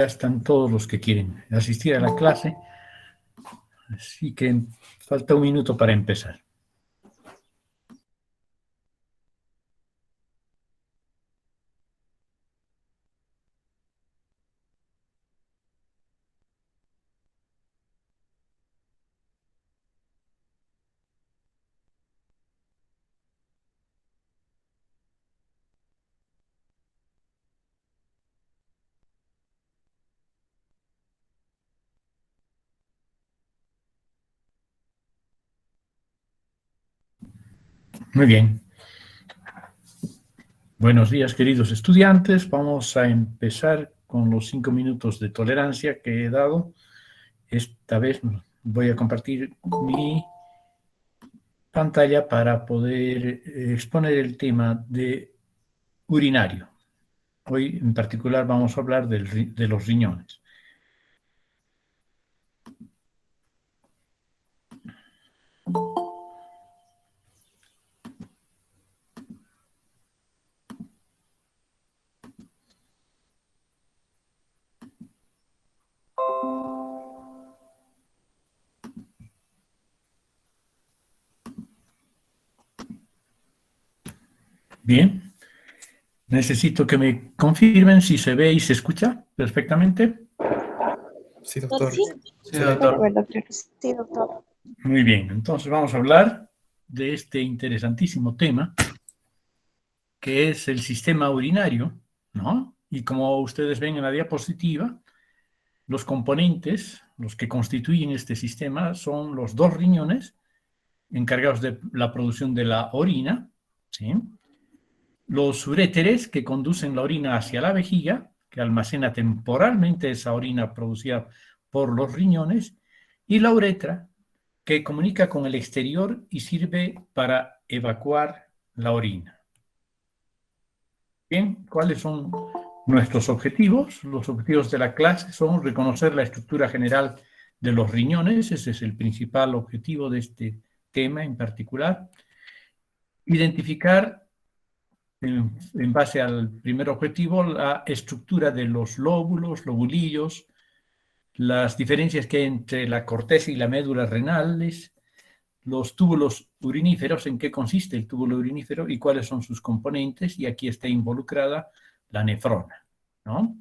Ya están todos los que quieren asistir a la clase, así que falta un minuto para empezar. Muy bien. Buenos días, queridos estudiantes. Vamos a empezar con los 5 minutos de tolerancia que he dado. Esta vez voy a compartir mi pantalla para poder exponer el tema de urinario. Hoy en particular vamos a hablar de los riñones. Bien. Necesito que me confirmen si se ve y se escucha perfectamente. Sí, doctor. Sí, doctor. Sí, doctor. Muy bien, entonces vamos a hablar de este interesantísimo tema que es el sistema urinario, ¿no? Y como ustedes ven en la diapositiva, los componentes, los que constituyen este sistema, son los dos riñones encargados de la producción de la orina, ¿sí? Los uréteres que conducen la orina hacia la vejiga, que almacena temporalmente esa orina producida por los riñones, y la uretra, que comunica con el exterior y sirve para evacuar la orina. Bien, ¿cuáles son nuestros objetivos? Los objetivos de la clase son reconocer la estructura general de los riñones, ese es el principal objetivo de este tema en particular. Identificar, en base al primer objetivo, la estructura de los lóbulos, lobulillos, las diferencias que hay entre la corteza y la médula renales, los túbulos uriníferos, en qué consiste el túbulo urinífero y cuáles son sus componentes, y aquí está involucrada la nefrona, ¿no?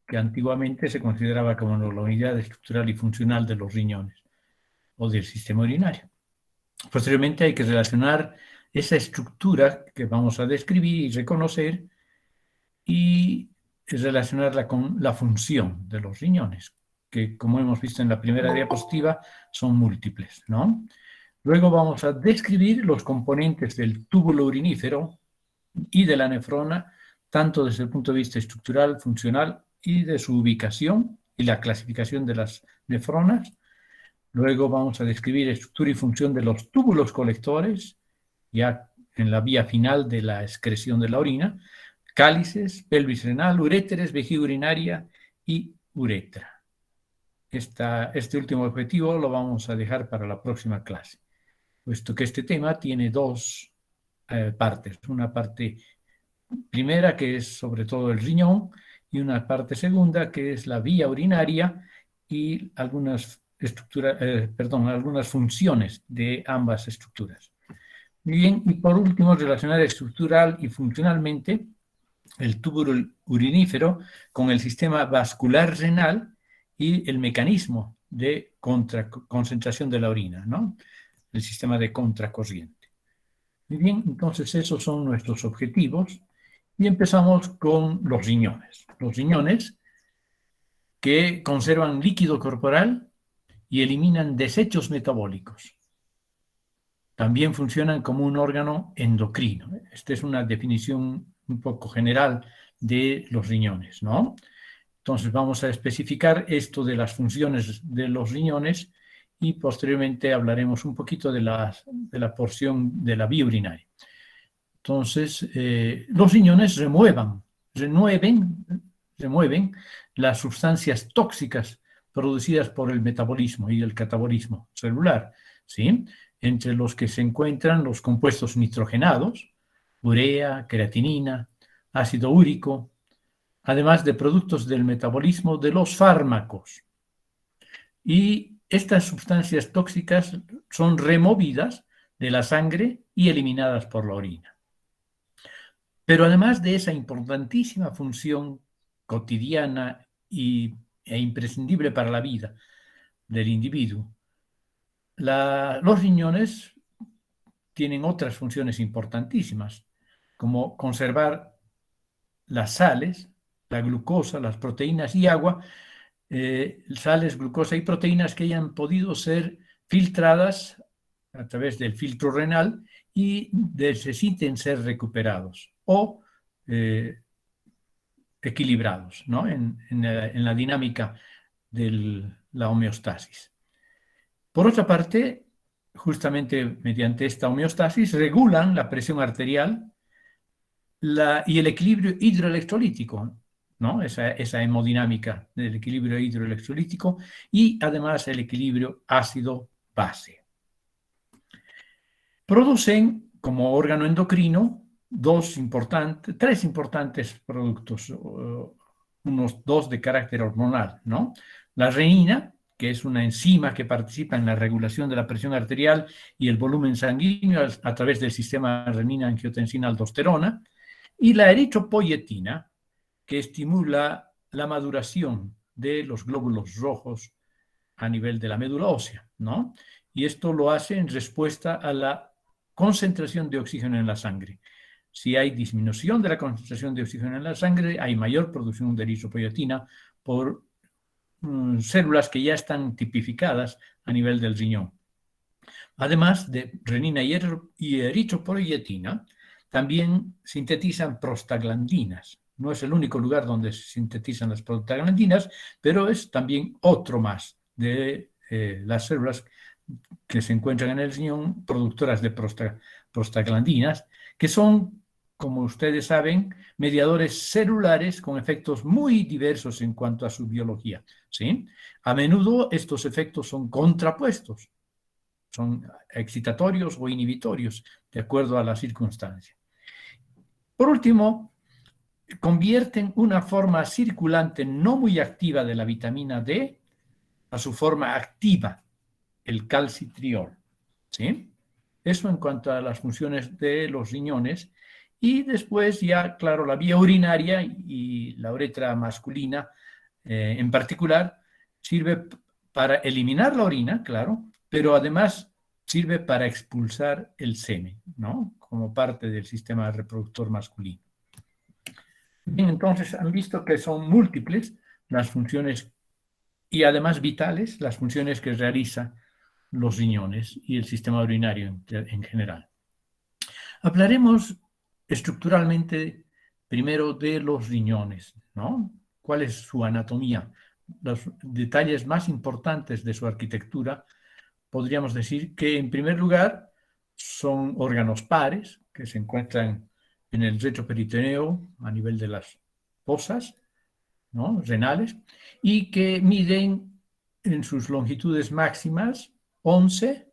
Que antiguamente se consideraba como la unidad estructural y funcional de los riñones o del sistema urinario. Posteriormente hay que relacionar esa estructura que vamos a describir y reconocer y relacionarla con la función de los riñones, que como hemos visto en la primera diapositiva son múltiples, ¿no? Luego vamos a describir los componentes del túbulo urinífero y de la nefrona, tanto desde el punto de vista estructural, funcional y de su ubicación y la clasificación de las nefronas. Luego vamos a describir estructura y función de los túbulos colectores, ya en la vía final de la excreción de la orina, cálices, pelvis renal, uréteres, vejiga urinaria y uretra. Este último objetivo lo vamos a dejar para la próxima clase, puesto que este tema tiene dos partes. Una parte primera, que es sobre todo el riñón, y una parte segunda, que es la vía urinaria y algunas funciones de ambas estructuras. Bien, y por último, relacionar estructural y funcionalmente el túbulo urinífero con el sistema vascular renal y el mecanismo de concentración de la orina, ¿no? El sistema de contracorriente. Muy bien, entonces esos son nuestros objetivos y empezamos con los riñones. Los riñones que conservan líquido corporal y eliminan desechos metabólicos. También funcionan como un órgano endocrino. Esta es una definición un poco general de los riñones, ¿no? Entonces vamos a especificar esto de las funciones de los riñones y posteriormente hablaremos un poquito de la porción de la vía urinaria. Entonces, los riñones remueven las sustancias tóxicas producidas por el metabolismo y el catabolismo celular, ¿sí? Entre los que se encuentran los compuestos nitrogenados, urea, creatinina, ácido úrico, además de productos del metabolismo de los fármacos. Y estas sustancias tóxicas son removidas de la sangre y eliminadas por la orina. Pero además de esa importantísima función cotidiana e imprescindible para la vida del individuo, los riñones tienen otras funciones importantísimas, como conservar las sales, la glucosa, las proteínas y agua, sales, glucosa y proteínas que hayan podido ser filtradas a través del filtro renal y necesiten ser recuperados o equilibrados, ¿no? en la dinámica de la homeostasis. Por otra parte, justamente mediante esta homeostasis regulan la presión arterial y el equilibrio hidroelectrolítico, ¿no? Esa hemodinámica del equilibrio hidroelectrolítico y además el equilibrio ácido-base. Producen como órgano endocrino tres importantes productos, unos dos de carácter hormonal, ¿no? La renina, que es una enzima que participa en la regulación de la presión arterial y el volumen sanguíneo a través del sistema renina-angiotensina-aldosterona, y la eritropoyetina, que estimula la maduración de los glóbulos rojos a nivel de la médula ósea, ¿no? Y esto lo hace en respuesta a la concentración de oxígeno en la sangre. Si hay disminución de la concentración de oxígeno en la sangre, hay mayor producción de eritropoyetina por células que ya están tipificadas a nivel del riñón. Además de renina y eritropoyetina, también sintetizan prostaglandinas. No es el único lugar donde se sintetizan las prostaglandinas, pero es también otro más de las células que se encuentran en el riñón productoras de prostaglandinas, que son, como ustedes saben, mediadores celulares con efectos muy diversos en cuanto a su biología, ¿sí? A menudo estos efectos son contrapuestos, son excitatorios o inhibitorios, de acuerdo a la circunstancia. Por último, convierten una forma circulante no muy activa de la vitamina D a su forma activa, el calcitriol, ¿sí? Eso en cuanto a las funciones de los riñones. Y después ya, claro, la vía urinaria y la uretra masculina en particular sirve para eliminar la orina, claro, pero además sirve para expulsar el semen, ¿no? Como parte del sistema reproductor masculino. Bien, entonces han visto que son múltiples las funciones y además vitales las funciones que realizan los riñones y el sistema urinario en general. Hablaremos estructuralmente primero de los riñones, ¿no? ¿Cuál es su anatomía? Los detalles más importantes de su arquitectura, podríamos decir que en primer lugar son órganos pares que se encuentran en el retroperitoneo a nivel de las fosas, ¿no? Renales, y que miden en sus longitudes máximas 11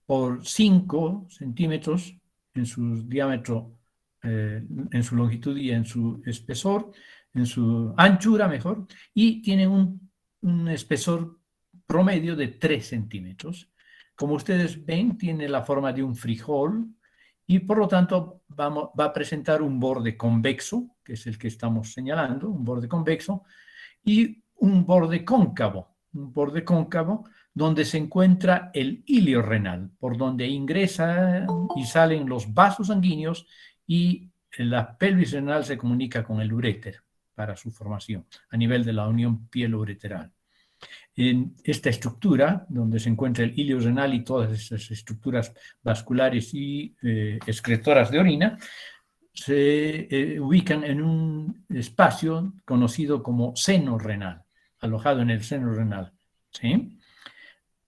por 5 centímetros en su diámetro, en su longitud y en su espesor, en su anchura mejor, y tienen un espesor promedio de 3 centímetros. Como ustedes ven, tiene la forma de un frijol y por lo tanto va a presentar un borde convexo, que es el que estamos señalando, un borde convexo, y un borde cóncavo donde se encuentra el hilio renal, por donde ingresan y salen los vasos sanguíneos y la pelvis renal se comunica con el uréter para su formación a nivel de la unión pielo-ureteral. En esta estructura, donde se encuentra el hilio renal y todas esas estructuras vasculares y excretoras de orina, se ubican en un espacio conocido como seno renal, alojado en el seno renal, ¿sí?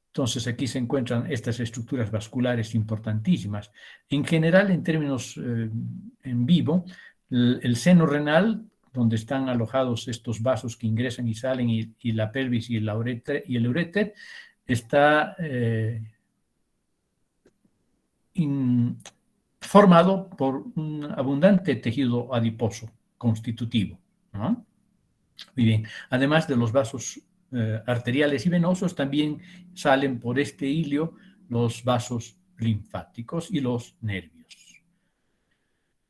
Entonces aquí se encuentran estas estructuras vasculares importantísimas. En general, en términos en vivo, el seno renal, donde están alojados estos vasos que ingresan y salen, y la pelvis y el uréter, está formado por un abundante tejido adiposo constitutivo, ¿no? Muy bien. Además de los vasos arteriales y venosos, también salen por este hilio los vasos linfáticos y los nervios.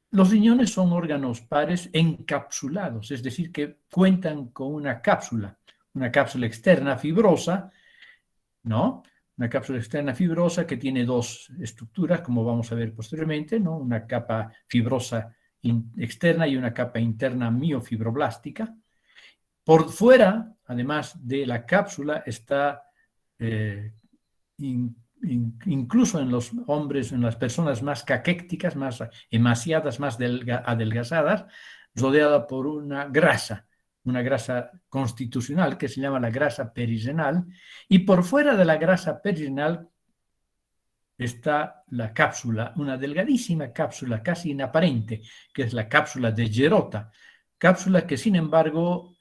Los riñones son órganos pares encapsulados, es decir, que cuentan con una cápsula externa fibrosa, ¿no? Una cápsula externa fibrosa que tiene dos estructuras, como vamos a ver posteriormente, ¿no? Una capa fibrosa externa y una capa interna miofibroblástica. Por fuera, además de la cápsula, está incluso en los hombres, en las personas más caquécticas, más emaciadas, más adelgazadas, rodeada por una grasa constitucional que se llama la grasa perirenal, y por fuera de la grasa perirenal está la cápsula, una delgadísima cápsula casi inaparente, que es la cápsula de Gerota, cápsula que sin embargo,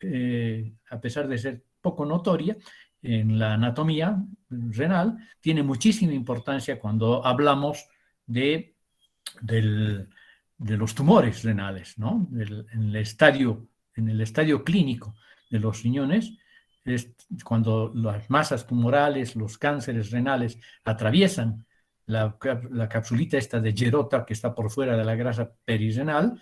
a pesar de ser poco notoria en la anatomía renal, tiene muchísima importancia cuando hablamos de los tumores renales, ¿no? En el estadio clínico de los riñones, es cuando las masas tumorales, los cánceres renales atraviesan la capsulita esta de Gerota, que está por fuera de la grasa perirenal,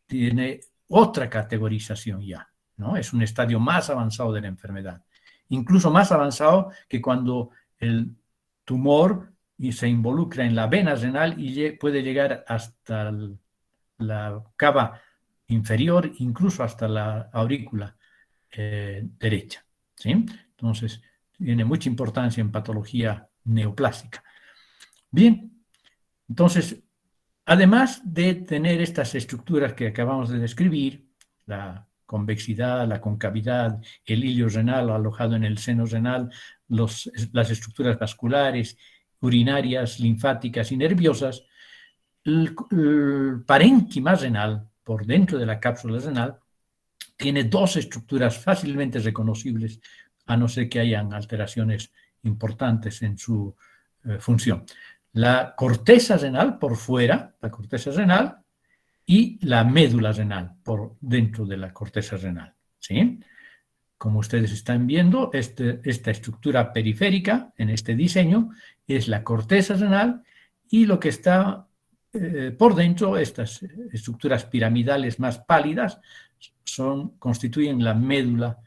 tiene otra categorización ya, ¿no? Es un estadio más avanzado de la enfermedad, incluso más avanzado que cuando el tumor se involucra en la vena renal y puede llegar hasta la cava inferior, incluso hasta la aurícula derecha, ¿sí? Entonces, tiene mucha importancia en patología neoplásica. Bien, entonces, además de tener estas estructuras que acabamos de describir, la convexidad, la concavidad, el hilio renal alojado en el seno renal, las estructuras vasculares, urinarias, linfáticas y nerviosas, el parénquima renal, por dentro de la cápsula renal, tiene dos estructuras fácilmente reconocibles, a no ser que hayan alteraciones importantes en su función. La corteza renal por fuera, la corteza renal, y la médula renal por dentro de la corteza renal, ¿sí? Como ustedes están viendo, esta estructura periférica en este diseño es la corteza renal, y lo que está por dentro, estas estructuras piramidales más pálidas, constituyen la médula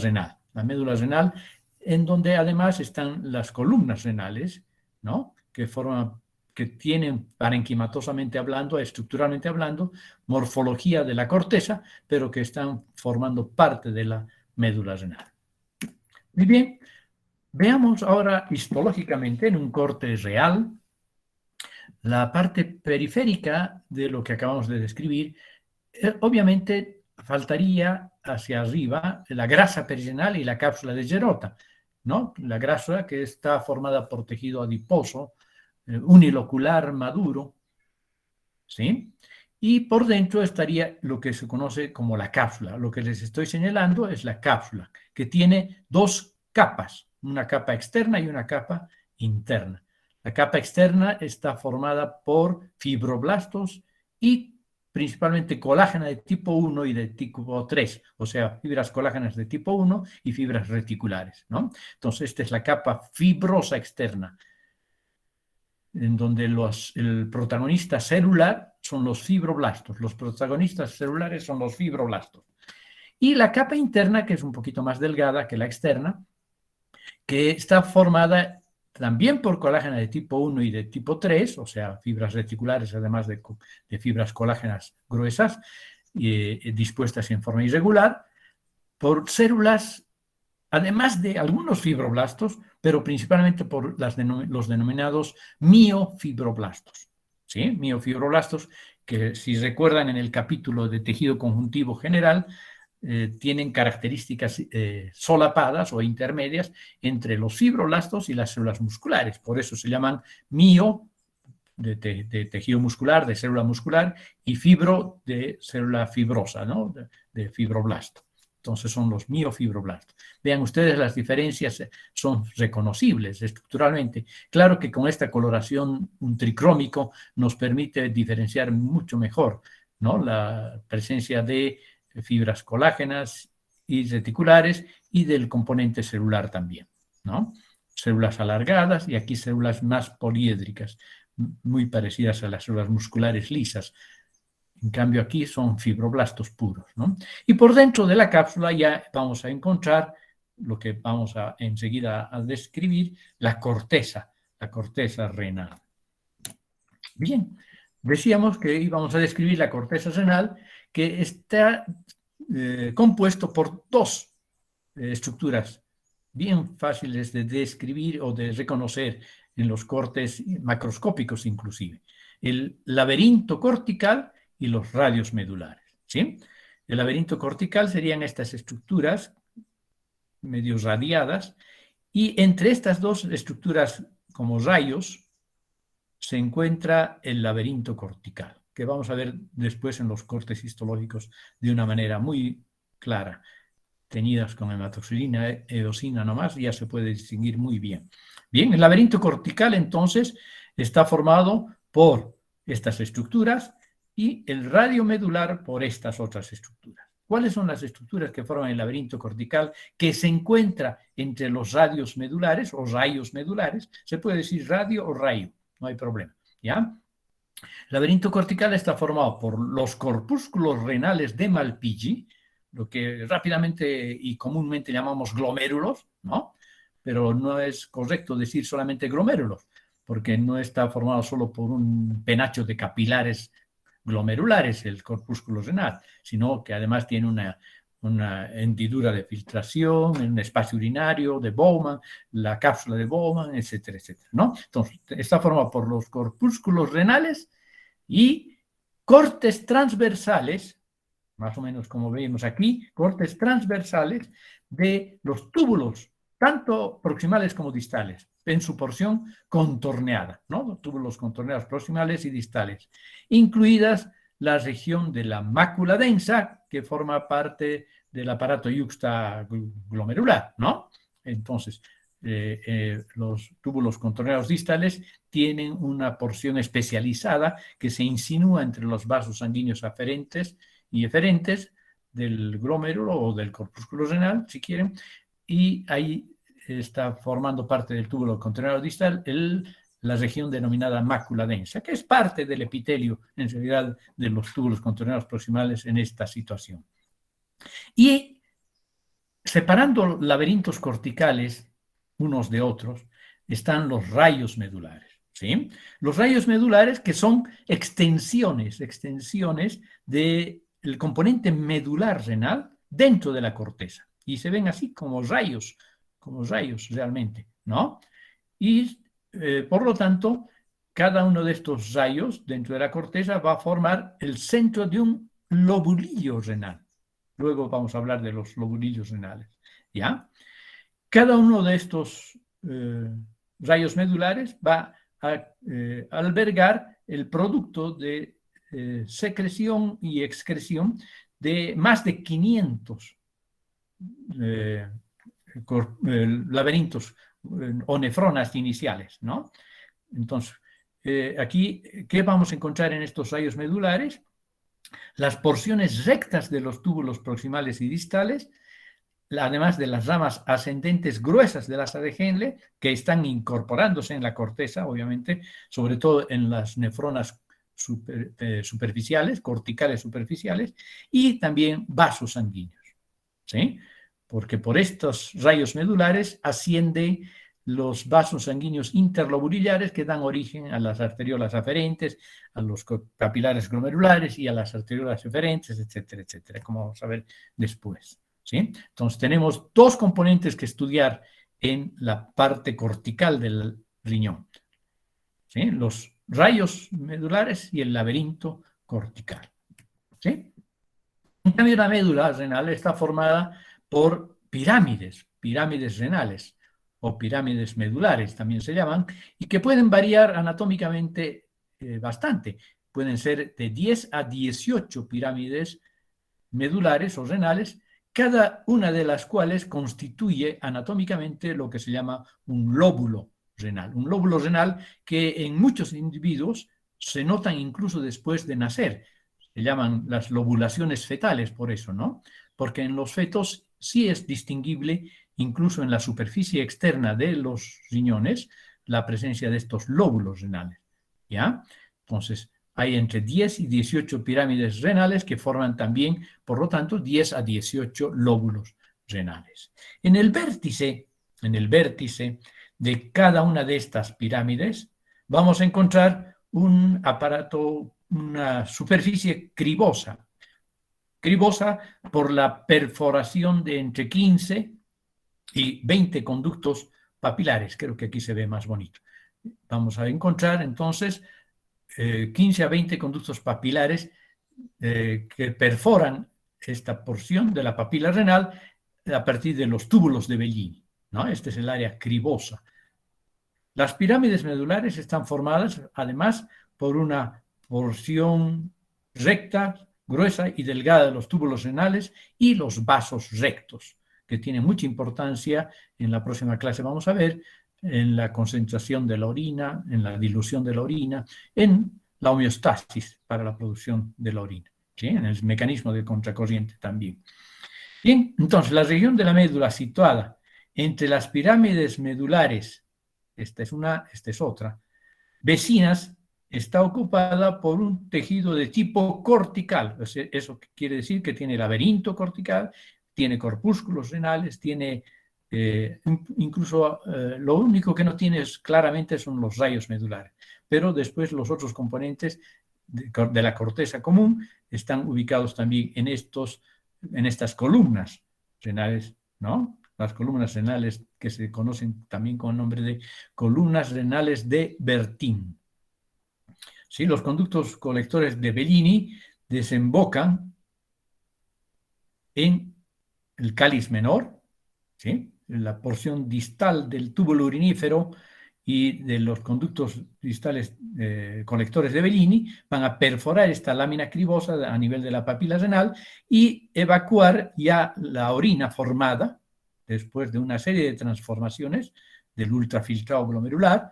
renal. La médula renal, en donde además están las columnas renales, ¿no? que tienen, parenquimatosamente hablando, estructuralmente hablando, morfología de la corteza, pero que están formando parte de la médula renal. Muy bien, veamos ahora histológicamente en un corte real la parte periférica de lo que acabamos de describir. Obviamente faltaría hacia arriba la grasa perirenal y la cápsula de Gerota, ¿no? La grasa que está formada por tejido adiposo, unilocular maduro, ¿sí? Y por dentro estaría lo que se conoce como la cápsula. Lo que les estoy señalando es la cápsula, que tiene dos capas, una capa externa y una capa interna. La capa externa está formada por fibroblastos y principalmente colágena de tipo 1 y de tipo 3, o sea, fibras colágenas de tipo 1 y fibras reticulares, ¿no? Entonces, esta es la capa fibrosa externa, en donde el protagonista celular son los fibroblastos, los protagonistas celulares son los fibroblastos. Y la capa interna, que es un poquito más delgada que la externa, que está formada también por colágena de tipo 1 y de tipo 3, o sea, fibras reticulares, además de fibras colágenas gruesas, dispuestas en forma irregular, por células, además de algunos fibroblastos, pero principalmente por los denominados miofibroblastos. ¿Sí? Miofibroblastos, que si recuerdan en el capítulo de tejido conjuntivo general, tienen características solapadas o intermedias entre los fibroblastos y las células musculares. Por eso se llaman mio de tejido muscular, de célula muscular, y fibro de célula fibrosa, ¿no? de fibroblasto. Entonces son los miofibroblastos. Vean ustedes, las diferencias son reconocibles estructuralmente. Claro que con esta coloración, un tricrómico nos permite diferenciar mucho mejor ¿no? La presencia de fibras colágenas y reticulares y del componente celular también, ¿no? Células alargadas y aquí células más poliédricas, muy parecidas a las células musculares lisas. En cambio aquí son fibroblastos puros, ¿no? Y por dentro de la cápsula ya vamos a encontrar lo que vamos a enseguida a describir, la corteza renal. Bien, decíamos que íbamos a describir la corteza renal, que está compuesto por dos estructuras bien fáciles de describir o de reconocer en los cortes macroscópicos inclusive. El laberinto cortical y los radios medulares, ¿sí? El laberinto cortical serían estas estructuras medio radiadas y entre estas dos estructuras como rayos se encuentra el laberinto cortical, que vamos a ver después en los cortes histológicos de una manera muy clara. Teñidas con hematoxilina, eosina nomás, ya se puede distinguir muy bien. Bien, el laberinto cortical entonces está formado por estas estructuras y el radio medular por estas otras estructuras. ¿Cuáles son las estructuras que forman el laberinto cortical que se encuentra entre los radios medulares o rayos medulares? Se puede decir radio o rayo, no hay problema, ¿ya? El laberinto cortical está formado por los corpúsculos renales de Malpighi, lo que rápidamente y comúnmente llamamos glomérulos, ¿no? Pero no es correcto decir solamente glomérulos, porque no está formado solo por un penacho de capilares glomerulares, el corpúsculo renal, sino que además tiene una hendidura de filtración, un espacio urinario de Bowman, la cápsula de Bowman, etcétera, etcétera, ¿no? Entonces, está formado por los corpúsculos renales y cortes transversales, más o menos como vemos aquí, cortes transversales de los túbulos, tanto proximales como distales, en su porción contorneada, ¿no? Los túbulos contorneados proximales y distales, incluidas la región de la mácula densa, que forma parte del aparato yuxtaglomerular, ¿no? Entonces, los túbulos contorneados distales tienen una porción especializada que se insinúa entre los vasos sanguíneos aferentes y eferentes del glomérulo o del corpúsculo renal, si quieren, y ahí está formando parte del túbulo contorneado distal la región denominada mácula densa, que es parte del epitelio, en realidad, de los túbulos contorneados proximales en esta situación. Y separando laberintos corticales unos de otros, están los rayos medulares, ¿sí? Los rayos medulares que son extensiones del componente medular renal dentro de la corteza. Y se ven así como rayos realmente, ¿no? Y por lo tanto, cada uno de estos rayos dentro de la corteza va a formar el centro de un lobulillo renal. Luego vamos a hablar de los lobulillos renales, ¿ya? Cada uno de estos rayos medulares va a albergar el producto de secreción y excreción de más de 500 laberintos o nefronas iniciales, ¿no? Entonces, aquí, ¿qué vamos a encontrar en estos rayos medulares? Las porciones rectas de los túbulos proximales y distales, además de las ramas ascendentes gruesas de las de Henle, que están incorporándose en la corteza, obviamente, sobre todo en las nefronas superficiales, corticales superficiales, y también vasos sanguíneos, ¿sí? Porque por estos rayos medulares ascienden los vasos sanguíneos interlobulares que dan origen a las arteriolas aferentes, a los capilares glomerulares y a las arteriolas eferentes, etcétera, etcétera, como vamos a ver después, ¿sí? Entonces tenemos dos componentes que estudiar en la parte cortical del riñón, ¿sí? Los rayos medulares y el laberinto cortical, ¿sí? En cambio, la médula renal está formada por pirámides renales o pirámides medulares también se llaman, y que pueden variar anatómicamente bastante. Pueden ser de 10 a 18 pirámides medulares o renales, cada una de las cuales constituye anatómicamente lo que se llama un lóbulo renal. Un lóbulo renal que en muchos individuos se notan incluso después de nacer. Se llaman las lobulaciones fetales por eso, ¿no? Porque en los fetos sí es distinguible, incluso en la superficie externa de los riñones, la presencia de estos lóbulos renales, ¿ya? Entonces, hay entre 10 y 18 pirámides renales que forman también, por lo tanto, 10 a 18 lóbulos renales. En el vértice de cada una de estas pirámides, vamos a encontrar un aparato, una superficie cribosa. Cribosa por la perforación de entre 15 y 20 conductos papilares. Creo que aquí se ve más bonito. Vamos a encontrar entonces 15 a 20 conductos papilares que perforan esta porción de la papila renal a partir de los túbulos de Bellini, ¿no? Este es el área cribosa. Las pirámides medulares están formadas, además, por una porción recta, gruesa y delgada de los túbulos renales y los vasos rectos, que tienen mucha importancia. En la próxima clase vamos a ver en la concentración de la orina, en la dilución de la orina, en la homeostasis para la producción de la orina, ¿sí? En el mecanismo de contracorriente también. Bien, entonces la región de la médula situada entre las pirámides medulares, esta es una, esta es otra, vecinas, está ocupada por un tejido de tipo cortical. Eso quiere decir que tiene laberinto cortical, tiene corpúsculos renales, tiene incluso lo único que no tiene claramente son los rayos medulares, pero después los otros componentes de la corteza común están ubicados también en estas columnas renales, ¿no? Las columnas renales que se conocen también con el nombre de columnas renales de Bertin. ¿Sí? Los conductos colectores de Bellini desembocan en el cáliz menor, ¿sí? La porción distal del túbulo urinífero y de los conductos distales colectores de Bellini van a perforar esta lámina cribosa a nivel de la papila renal y evacuar ya la orina formada después de una serie de transformaciones del ultrafiltrado glomerular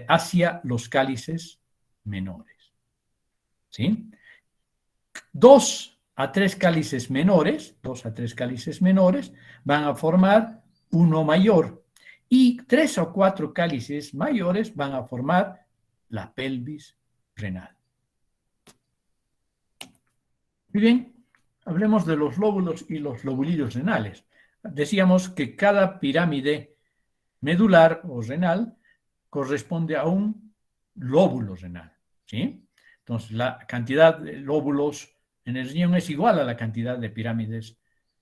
hacia los cálices menores. ¿Sí? 2 a 3 cálices menores van a formar uno mayor y 3 o 4 cálices mayores van a formar la pelvis renal. Muy bien, hablemos de los lóbulos y los lobulillos renales. Decíamos que cada pirámide medular o renal corresponde a un lóbulo renal, ¿sí? Entonces, la cantidad de lóbulos en el riñón es igual a la cantidad de pirámides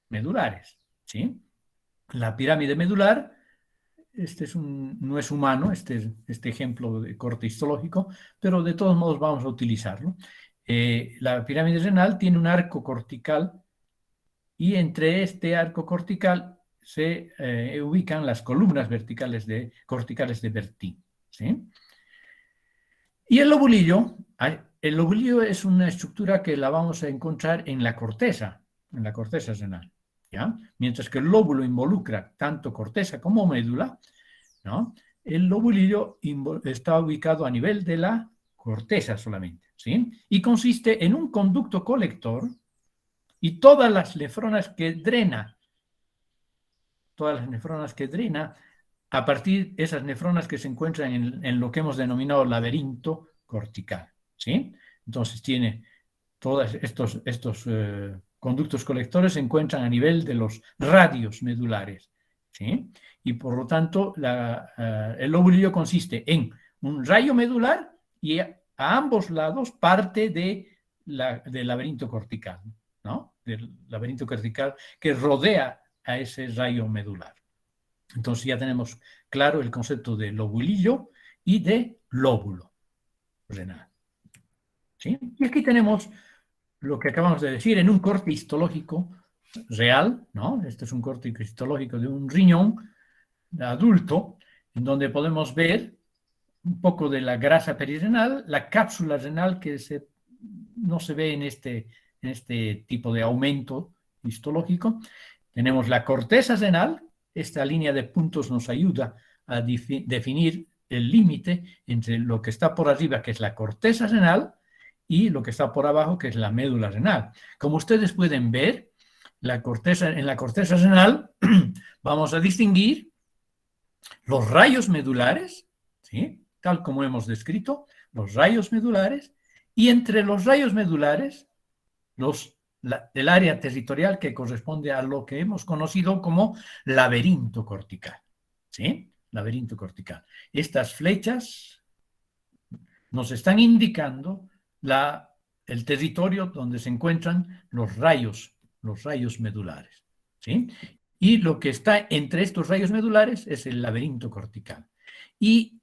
medulares, ¿sí? La pirámide medular, no es humano, este ejemplo de corte histológico, pero de todos modos vamos a utilizarlo. La pirámide renal tiene un arco cortical y entre este arco cortical se ubican las columnas corticales de Bertin, ¿sí? Y el lobulillo es una estructura que la vamos a encontrar en la corteza renal, ¿ya? Mientras que el lóbulo involucra tanto corteza como médula, ¿no? El lobulillo está ubicado a nivel de la corteza solamente, ¿sí? Y consiste en un conducto colector y todas las nefronas que drena, a partir de esas nefronas que se encuentran en lo que hemos denominado laberinto cortical, ¿sí? Entonces tiene todos estos conductos colectores se encuentran a nivel de los radios medulares, ¿sí? Y por lo tanto el lobulillo consiste en un rayo medular y a ambos lados parte del laberinto cortical, ¿no? Del laberinto cortical que rodea a ese rayo medular. Entonces ya tenemos claro el concepto de lobulillo y de lóbulo renal, ¿sí? Y aquí tenemos lo que acabamos de decir en un corte histológico real, ¿no? Este es un corte histológico de un riñón adulto, en donde podemos ver un poco de la grasa perirenal, la cápsula renal que no se ve en este tipo de aumento histológico. Tenemos la corteza renal, esta línea de puntos nos ayuda a definir el límite entre lo que está por arriba, que es la corteza renal, y lo que está por abajo, que es la médula renal. Como ustedes pueden ver, en la corteza renal vamos a distinguir los rayos medulares, ¿sí? Tal como hemos descrito, los rayos medulares, y entre los rayos medulares, el área territorial que corresponde a lo que hemos conocido como laberinto cortical, ¿sí? Laberinto cortical. Estas flechas nos están indicando el territorio donde se encuentran los rayos medulares, ¿sí? Y lo que está entre estos rayos medulares es el laberinto cortical. Y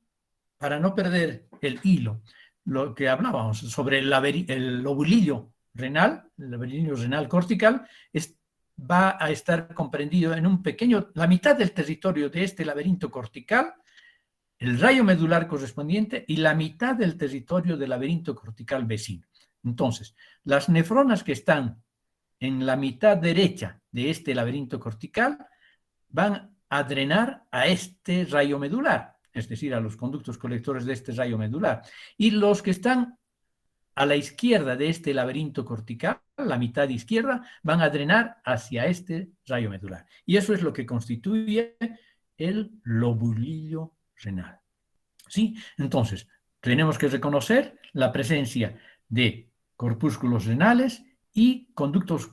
para no perder el hilo, lo que hablábamos sobre el lobulillo renal, el lobulillo renal cortical, va a estar comprendido en la mitad del territorio de este laberinto cortical, el rayo medular correspondiente y la mitad del territorio del laberinto cortical vecino. Entonces, las nefronas que están en la mitad derecha de este laberinto cortical van a drenar a este rayo medular, es decir, a los conductos colectores de este rayo medular. Y los que están a la izquierda de este laberinto cortical, la mitad izquierda, van a drenar hacia este rayo medular. Y eso es lo que constituye el lobulillo renal. ¿Sí? Entonces, tenemos que reconocer la presencia de corpúsculos renales y conductos,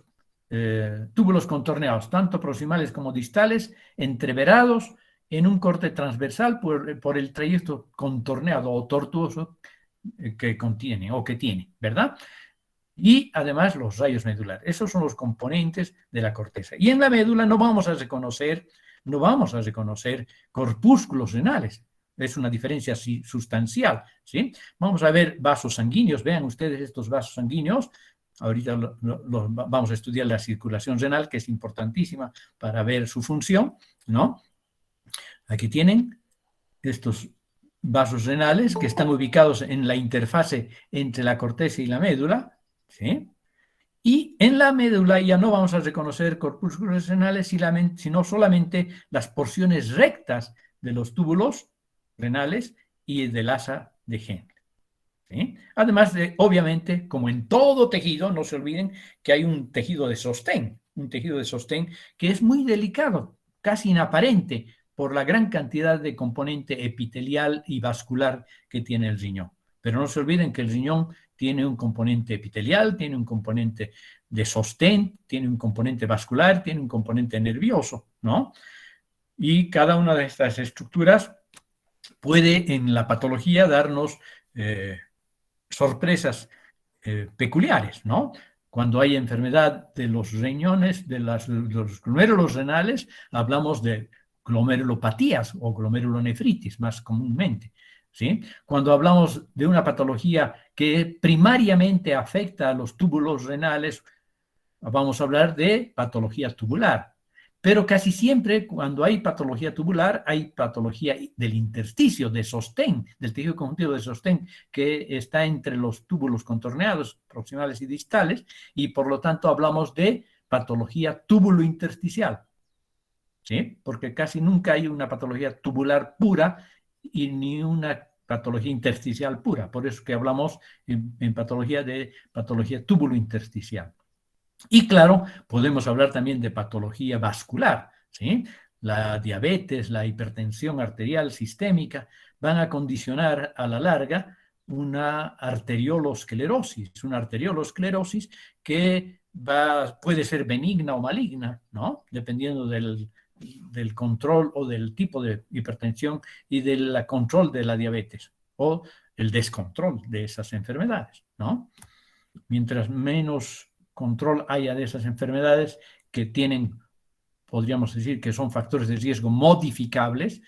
túbulos contorneados, tanto proximales como distales, entreverados en un corte transversal por el trayecto contorneado o tortuoso que contiene o que tiene, ¿verdad? Y además los rayos medulares. Esos son los componentes de la corteza. Y en la médula no vamos a reconocer corpúsculos renales. Es una diferencia sustancial, ¿sí? Vamos a ver vasos sanguíneos. Vean ustedes estos vasos sanguíneos. Ahorita vamos a estudiar la circulación renal, que es importantísima para ver su función, ¿no? Aquí tienen estos vasos renales que están ubicados en la interfase entre la corteza y la médula, ¿sí? Y en la médula ya no vamos a reconocer corpúsculos renales, sino solamente las porciones rectas de los túbulos renales y del asa de Henle, ¿sí? Además de, obviamente, como en todo tejido, no se olviden que hay un tejido de sostén que es muy delicado, casi inaparente, por la gran cantidad de componente epitelial y vascular que tiene el riñón. Pero no se olviden que el riñón tiene un componente epitelial, tiene un componente de sostén, tiene un componente vascular, tiene un componente nervioso, ¿no? Y cada una de estas estructuras puede en la patología darnos sorpresas peculiares, ¿no? Cuando hay enfermedad de los riñones, de los glomérulos renales, hablamos de glomerulopatías o glomerulonefritis más comúnmente, ¿sí? Cuando hablamos de una patología que primariamente afecta a los túbulos renales, vamos a hablar de patología tubular. Pero casi siempre cuando hay patología tubular, hay patología del intersticio, de sostén, del tejido conjuntivo de sostén que está entre los túbulos contorneados, proximales y distales, y por lo tanto hablamos de patología túbulo-intersticial, ¿sí? Porque casi nunca hay una patología tubular pura y ni una patología intersticial pura. Por eso que hablamos en patología de patología túbulo-intersticial. Y claro, podemos hablar también de patología vascular, ¿sí? La diabetes, la hipertensión arterial sistémica van a condicionar a la larga una arteriolosclerosis que puede ser benigna o maligna, ¿no? Dependiendo del control o del tipo de hipertensión y del control de la diabetes o el descontrol de esas enfermedades, ¿no? Mientras menos control haya de esas enfermedades que podríamos decir que son factores de riesgo modificables,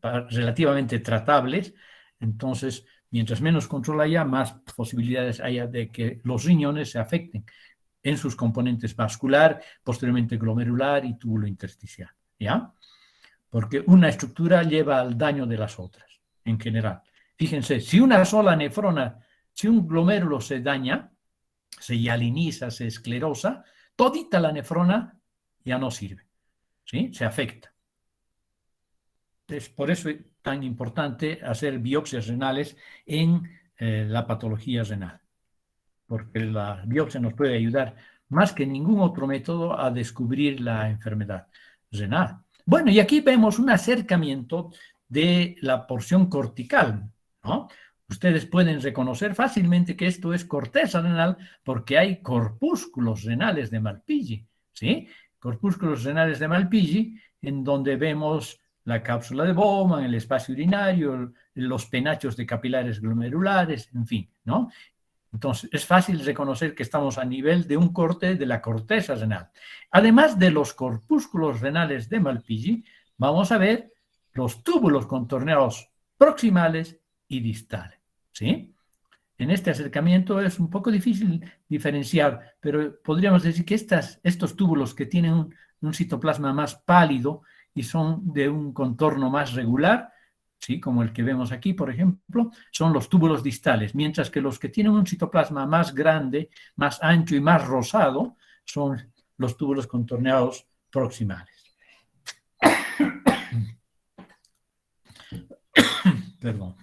relativamente tratables, entonces, mientras menos control haya, más posibilidades haya de que los riñones se afecten en sus componentes vascular, posteriormente glomerular y túbulo intersticial, ¿ya? Porque una estructura lleva al daño de las otras, en general. Fíjense, si una sola nefrona, si un glomérulo se daña, se hialiniza, se esclerosa, todita la nefrona ya no sirve, ¿sí? Se afecta. Es por eso es tan importante hacer biopsias renales en la patología renal. porque la biopsia nos puede ayudar más que ningún otro método a descubrir la enfermedad renal. Bueno, y aquí vemos un acercamiento de la porción cortical, ¿no? Ustedes pueden reconocer fácilmente que esto es corteza renal porque hay corpúsculos renales de Malpighi, ¿sí? Corpúsculos renales de Malpighi, en donde vemos la cápsula de Bowman, el espacio urinario, los penachos de capilares glomerulares, en fin, ¿no? Entonces, es fácil reconocer que estamos a nivel de un corte de la corteza renal. Además de los corpúsculos renales de Malpighi, vamos a ver los túbulos contorneados proximales y distales, ¿sí? En este acercamiento es un poco difícil diferenciar, pero podríamos decir que estos túbulos que tienen un citoplasma más pálido y son de un contorno más regular, ¿sí? Como el que vemos aquí, por ejemplo, son los túbulos distales, mientras que los que tienen un citoplasma más grande, más ancho y más rosado son los túbulos contorneados proximales. Perdón.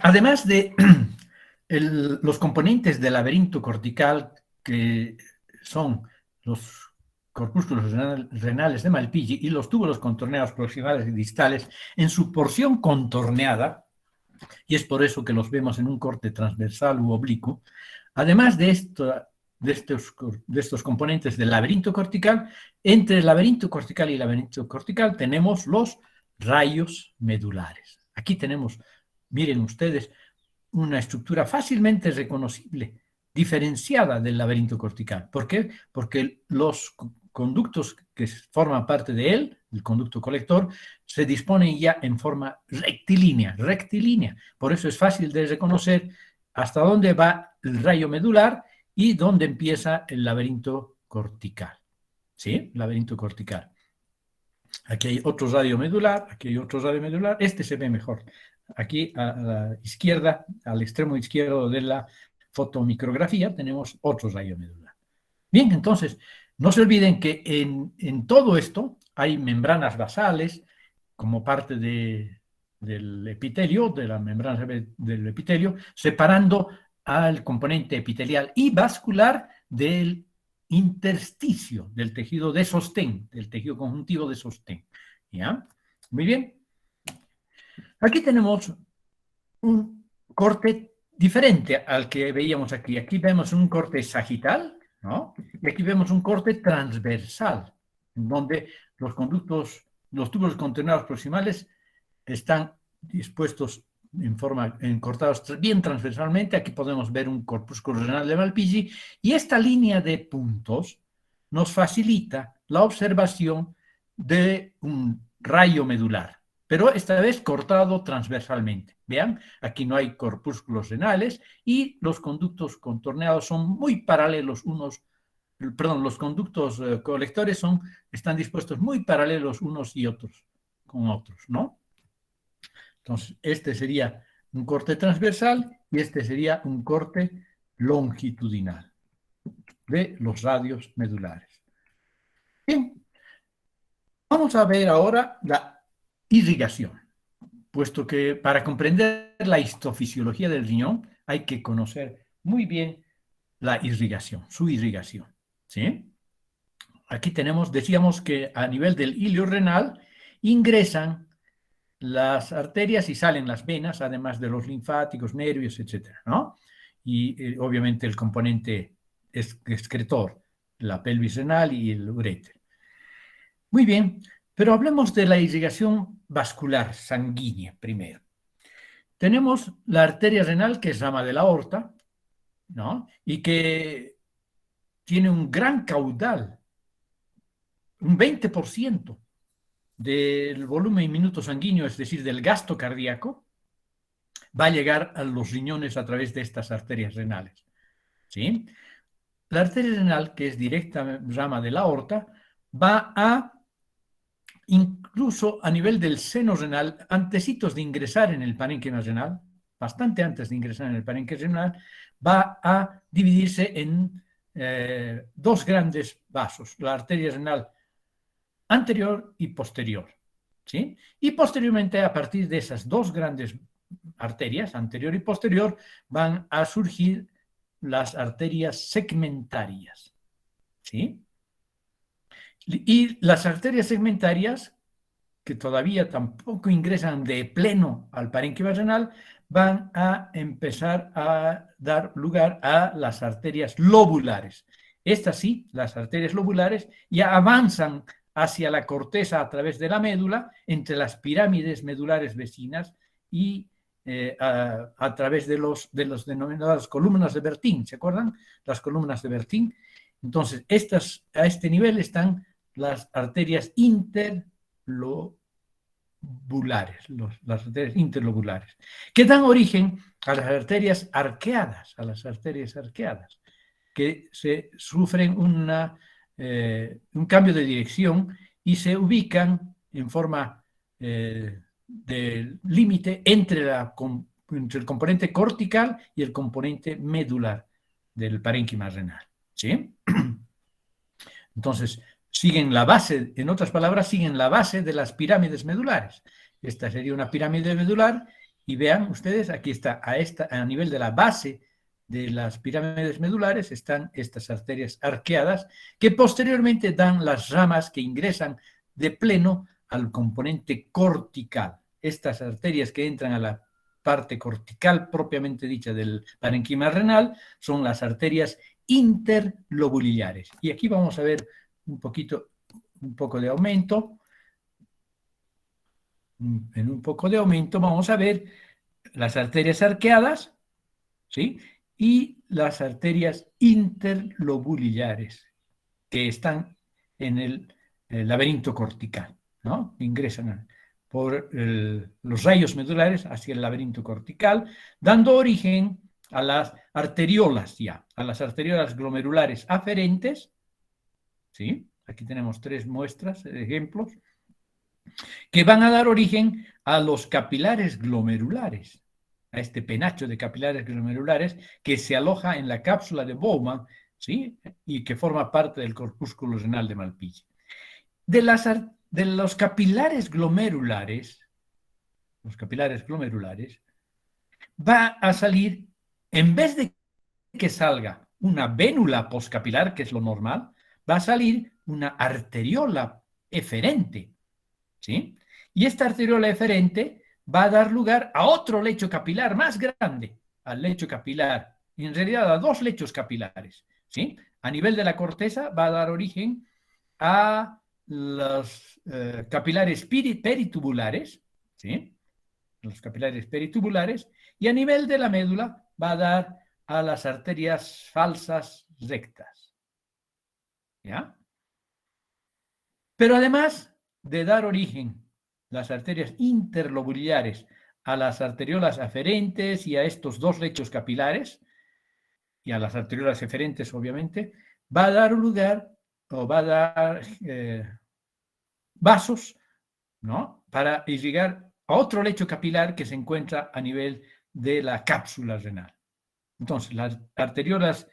Además de los componentes del laberinto cortical, que son los corpúsculos renales de Malpighi y los túbulos contorneados proximales y distales, en su porción contorneada, y es por eso que los vemos en un corte transversal u oblicuo, además de estos componentes del laberinto cortical, entre el laberinto cortical y el laberinto cortical tenemos los rayos medulares. Aquí tenemos, miren ustedes, una estructura fácilmente reconocible, diferenciada del laberinto cortical. ¿Por qué? Porque los conductos que forman parte de él, el conducto colector, se disponen ya en forma rectilínea. Por eso es fácil de reconocer hasta dónde va el rayo medular y dónde empieza el laberinto cortical. ¿Sí? Laberinto cortical. Aquí hay otro radio medular, aquí hay otro radio medular. Este se ve mejor. Aquí a la izquierda, al extremo izquierdo de la fotomicrografía, tenemos otro rayo medular. Bien, entonces, no se olviden que en todo esto hay membranas basales como parte del epitelio, de la membrana del epitelio, separando al componente epitelial y vascular del intersticio, del tejido de sostén, del tejido conjuntivo de sostén. ¿Ya? Muy bien. Aquí tenemos un corte diferente al que veíamos aquí. Aquí vemos un corte sagital, ¿no? Y aquí vemos un corte transversal, en donde los conductos, los túbulos contorneados proximales están dispuestos cortados bien transversalmente. Aquí podemos ver un corpúsculo renal de Malpighi y esta línea de puntos nos facilita la observación de un rayo medular, pero esta vez cortado transversalmente. Vean, aquí no hay corpúsculos renales y los conductos contorneados son muy paralelos los conductos colectores están dispuestos muy paralelos unos y otros con otros, ¿no? Entonces, este sería un corte transversal y este sería un corte longitudinal de los radios medulares. Bien, vamos a ver ahora la irrigación, puesto que para comprender la histofisiología del riñón hay que conocer muy bien la irrigación, su irrigación, ¿sí? Aquí decíamos que a nivel del hilio renal ingresan las arterias y salen las venas, además de los linfáticos, nervios, etcétera, ¿no? Y obviamente el componente excretor, la pelvis renal y el uréter. Muy bien, pero hablemos de la irrigación vascular sanguínea primero. Tenemos la arteria renal, que es rama de la aorta, ¿no? Y que tiene un gran caudal, un 20% del volumen y minuto sanguíneo, es decir, del gasto cardíaco, va a llegar a los riñones a través de estas arterias renales, ¿sí? La arteria renal, que es directa rama de la aorta, va a incluso a nivel del seno renal, antecitos de ingresar en el parénquima renal, bastante antes de ingresar en el parénquima renal, va a dividirse en dos grandes vasos, la arteria renal anterior y posterior, ¿sí? Y posteriormente, a partir de esas dos grandes arterias, anterior y posterior, van a surgir las arterias segmentarias, ¿sí? Y las arterias segmentarias, que todavía tampoco ingresan de pleno al parénquima renal, van a empezar a dar lugar a las arterias lobulares. Estas sí, las arterias lobulares, ya avanzan hacia la corteza a través de la médula, entre las pirámides medulares vecinas y a través de los denominadas columnas de Bertin. ¿Se acuerdan? Las columnas de Bertin. Entonces, a este nivel están las arterias las arterias interlobulares, que dan origen a las arterias arqueadas, que sufren un cambio de dirección y se ubican en forma de límite entre el componente cortical y el componente medular del parénquima renal, ¿sí? Entonces, siguen la base, en otras palabras, siguen la base de las pirámides medulares. Esta sería una pirámide medular y vean ustedes, aquí está, a nivel de la base de las pirámides medulares están estas arterias arqueadas que posteriormente dan las ramas que ingresan de pleno al componente cortical. Estas arterias que entran a la parte cortical propiamente dicha del parénquima renal son las arterias interlobulillares. Y aquí vamos a ver un poco de aumento. En un poco de aumento vamos a ver las arterias arqueadas, ¿sí? Y las arterias interlobulillares que están en el laberinto cortical, ¿no? Ingresan por los rayos medulares hacia el laberinto cortical, dando origen a las arteriolas a las arteriolas glomerulares aferentes, ¿sí? Aquí tenemos 3 muestras, ejemplos, que van a dar origen a los capilares glomerulares, a este penacho de capilares glomerulares que se aloja en la cápsula de Bowman, ¿sí? Y que forma parte del corpúsculo renal de Malpighi. De los capilares glomerulares, va a salir, en vez de que salga una vénula poscapilar, que es lo normal, va a salir una arteriola eferente, ¿sí? Y esta arteriola eferente va a dar lugar a otro lecho capilar más grande, al lecho capilar, en realidad a 2 lechos capilares, ¿sí? A nivel de la corteza va a dar origen a los capilares peritubulares, ¿sí? Los capilares peritubulares, y a nivel de la médula va a dar a las arterias falsas rectas, ¿ya? Pero además de dar origen las arterias interlobulillares a las arteriolas aferentes y a estos 2 lechos capilares, y a las arteriolas eferentes, obviamente, va a dar lugar, o va a dar vasos, ¿no? Para irrigar a otro lecho capilar que se encuentra a nivel de la cápsula renal. Entonces, las arterias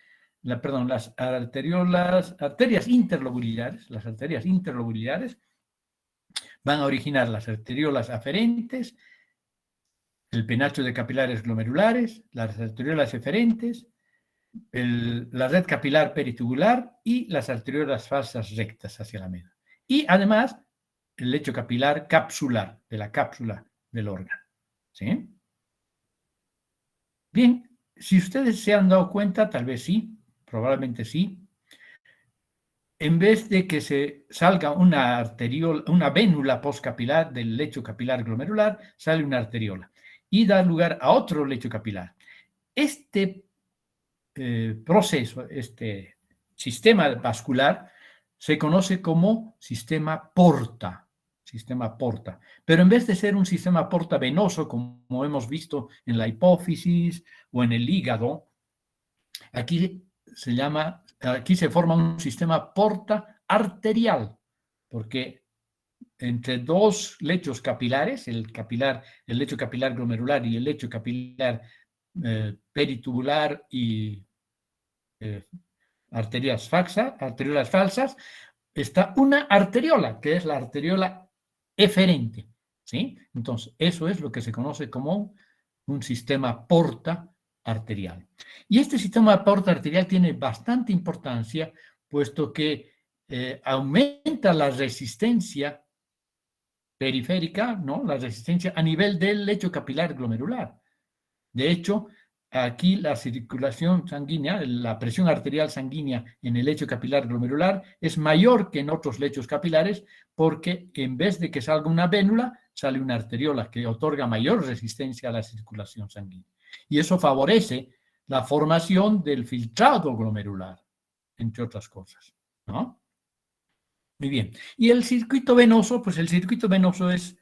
interlobulares van a originar las arteriolas aferentes, el penacho de capilares glomerulares, las arteriolas eferentes, la red capilar peritubular y las arteriolas falsas rectas hacia la médula. Y además, el lecho capilar capsular, de la cápsula del órgano, ¿sí? Bien, si ustedes se han dado cuenta, tal vez sí, probablemente sí, en vez de que se salga una vénula postcapilar del lecho capilar glomerular, sale una arteriola y da lugar a otro lecho capilar. Este proceso, este sistema vascular, se conoce como sistema porta. Pero en vez de ser un sistema porta venoso, como hemos visto en la hipófisis o en el hígado, aquí se forma un sistema porta arterial, porque entre dos lechos capilares, el lecho capilar glomerular y el lecho capilar peritubular y arteriolas falsas, está una arteriola, que es la arteriola eferente, ¿sí? Entonces, eso es lo que se conoce como un sistema porta arterial. Y este sistema porta arterial tiene bastante importancia, puesto que aumenta la resistencia periférica, ¿no? La resistencia a nivel del lecho capilar glomerular. De hecho, aquí la circulación sanguínea, la presión arterial sanguínea en el lecho capilar glomerular es mayor que en otros lechos capilares, porque en vez de que salga una vénula, sale una arteriola que otorga mayor resistencia a la circulación sanguínea. Y eso favorece la formación del filtrado glomerular, entre otras cosas, ¿no? Muy bien. Y el circuito venoso, pues el circuito venoso es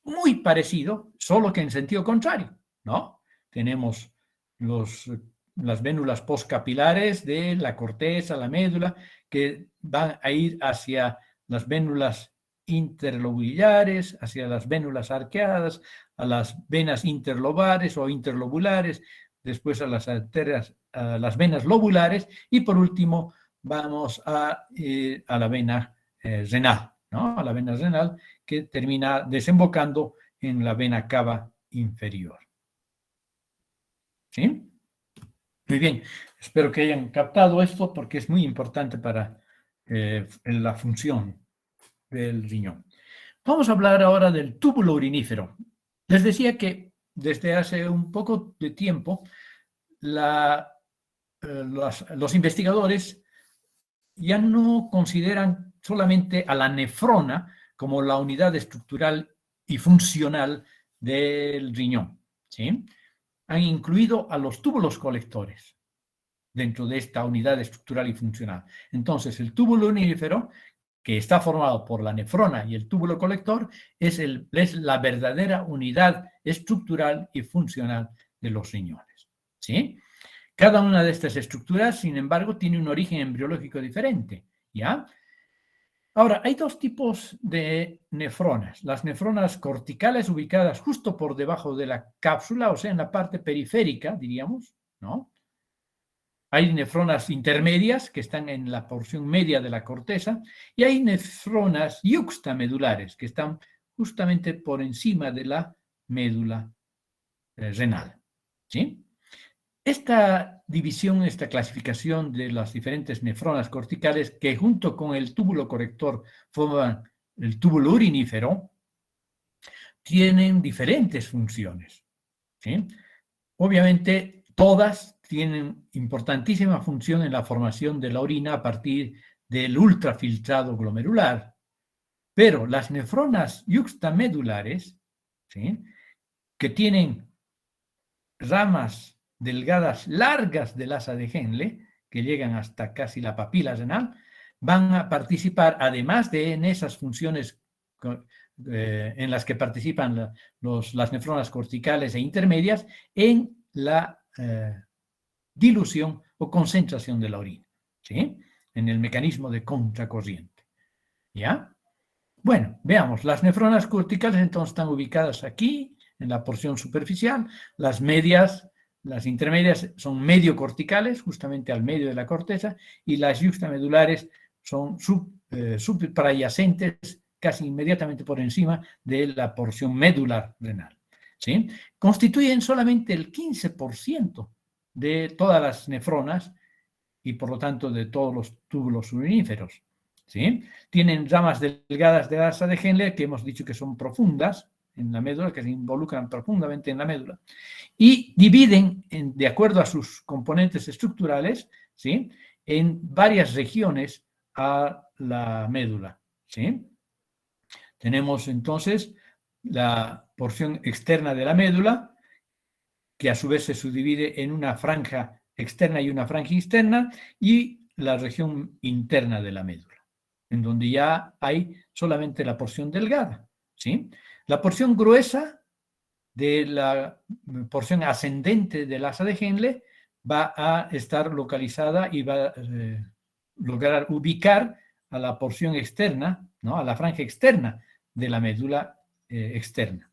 muy parecido, solo que en sentido contrario, ¿no? Tenemos las vénulas postcapilares de la corteza, la médula, que van a ir hacia las vénulas interlobulares, hacia las vénulas arqueadas, a las venas interlobares o interlobulares, después a las arterias, a las venas lobulares, y por último vamos a la vena renal, ¿no? A la vena renal, que termina desembocando en la vena cava inferior. ¿Sí? Muy bien, espero que hayan captado esto porque es muy importante para la función del riñón. Vamos a hablar ahora del túbulo urinífero. Les decía que desde hace un poco de tiempo los investigadores ya no consideran solamente a la nefrona como la unidad estructural y funcional del riñón, ¿sí? Han incluido a los túbulos colectores dentro de esta unidad estructural y funcional. Entonces, el túbulo urinífero, que está formado por la nefrona y el túbulo colector, es la verdadera unidad estructural y funcional de los riñones, ¿sí? Cada una de estas estructuras, sin embargo, tiene un origen embriológico diferente, ¿ya? Ahora, hay dos tipos de nefronas. Las nefronas corticales ubicadas justo por debajo de la cápsula, o sea, en la parte periférica, diríamos, ¿no? Hay nefronas intermedias que están en la porción media de la corteza y hay nefronas yuxtamedulares que están justamente por encima de la médula renal, ¿sí? Esta división, esta clasificación de las diferentes nefronas corticales que junto con el túbulo colector forman el túbulo urinífero, tienen diferentes funciones, ¿sí? Obviamente, todas tienen importantísima función en la formación de la orina a partir del ultrafiltrado glomerular, pero las nefronas yuxtamedulares, ¿sí?, que tienen ramas delgadas, largas del asa de Henle, que llegan hasta casi la papila renal, van a participar, además de en esas funciones en las que participan las nefronas corticales e intermedias, en la dilución o concentración de la orina, ¿sí? En el mecanismo de contracorriente, ¿ya? Bueno, veamos, las nefronas corticales entonces están ubicadas aquí, en la porción superficial, las medias, las intermedias son medio corticales, justamente al medio de la corteza, y las yuxtamedulares son suprayacentes, casi inmediatamente por encima de la porción medular renal, ¿sí? Constituyen solamente el 15% de todas las nefronas y por lo tanto de todos los túbulos uriníferos, ¿sí? Tienen ramas delgadas de asa de Henle que hemos dicho que son profundas en la médula, que se involucran profundamente en la médula, y dividen, de acuerdo a sus componentes estructurales, ¿sí?, en varias regiones a la médula, ¿sí? Tenemos entonces la porción externa de la médula, que a su vez se subdivide en una franja externa y una franja interna, y la región interna de la médula, en donde ya hay solamente la porción delgada, ¿sí? La porción gruesa de la porción ascendente del asa de Henle va a estar localizada y va a lograr ubicar a la porción externa, ¿no?, a la franja externa de la médula externa.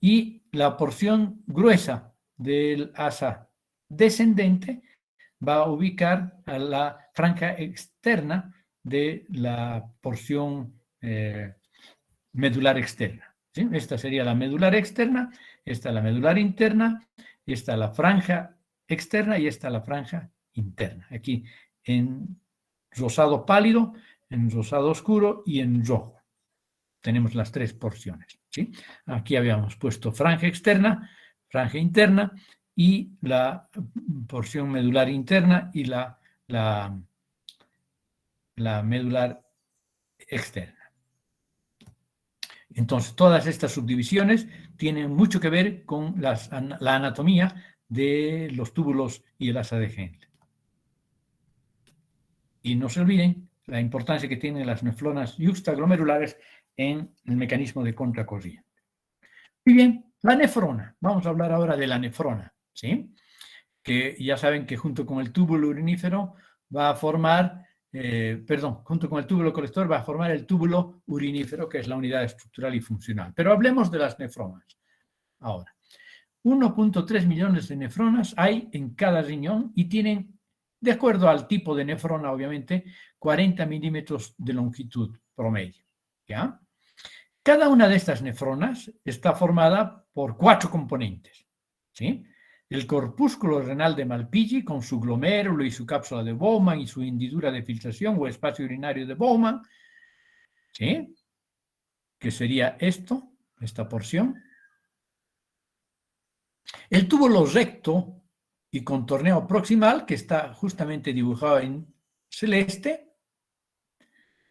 Y la porción gruesa del asa descendente va a ubicar a la franja externa de la porción medular externa. ¿Sí? Esta sería la medular externa, esta la medular interna, esta la franja externa y esta la franja interna. Aquí en rosado pálido, en rosado oscuro y en rojo. Tenemos las tres porciones. ¿Sí? Aquí habíamos puesto franja externa, franja interna y la porción medular interna y la medular externa. Entonces, todas estas subdivisiones tienen mucho que ver con la anatomía de los túbulos y el asa de Henle. Y no se olviden la importancia que tienen las nefronas yuxtaglomerulares en el mecanismo de contracorriente. Muy bien, la nefrona. Vamos a hablar ahora de la nefrona, ¿sí? Que ya saben que junto con el túbulo urinífero va a formar, junto con el túbulo colector va a formar el túbulo urinífero, que es la unidad estructural y funcional. Pero hablemos de las nefronas ahora. 1.3 millones de nefronas hay en cada riñón y tienen, de acuerdo al tipo de nefrona, obviamente, 40 milímetros de longitud promedio. ¿Ya? Cada una de estas nefronas está formada por 4 componentes, ¿sí? El corpúsculo renal de Malpighi con su glomérulo y su cápsula de Bowman y su hendidura de filtración o espacio urinario de Bowman, ¿sí? Que sería esto, esta porción. El túbulo recto y contorneo proximal, que está justamente dibujado en celeste.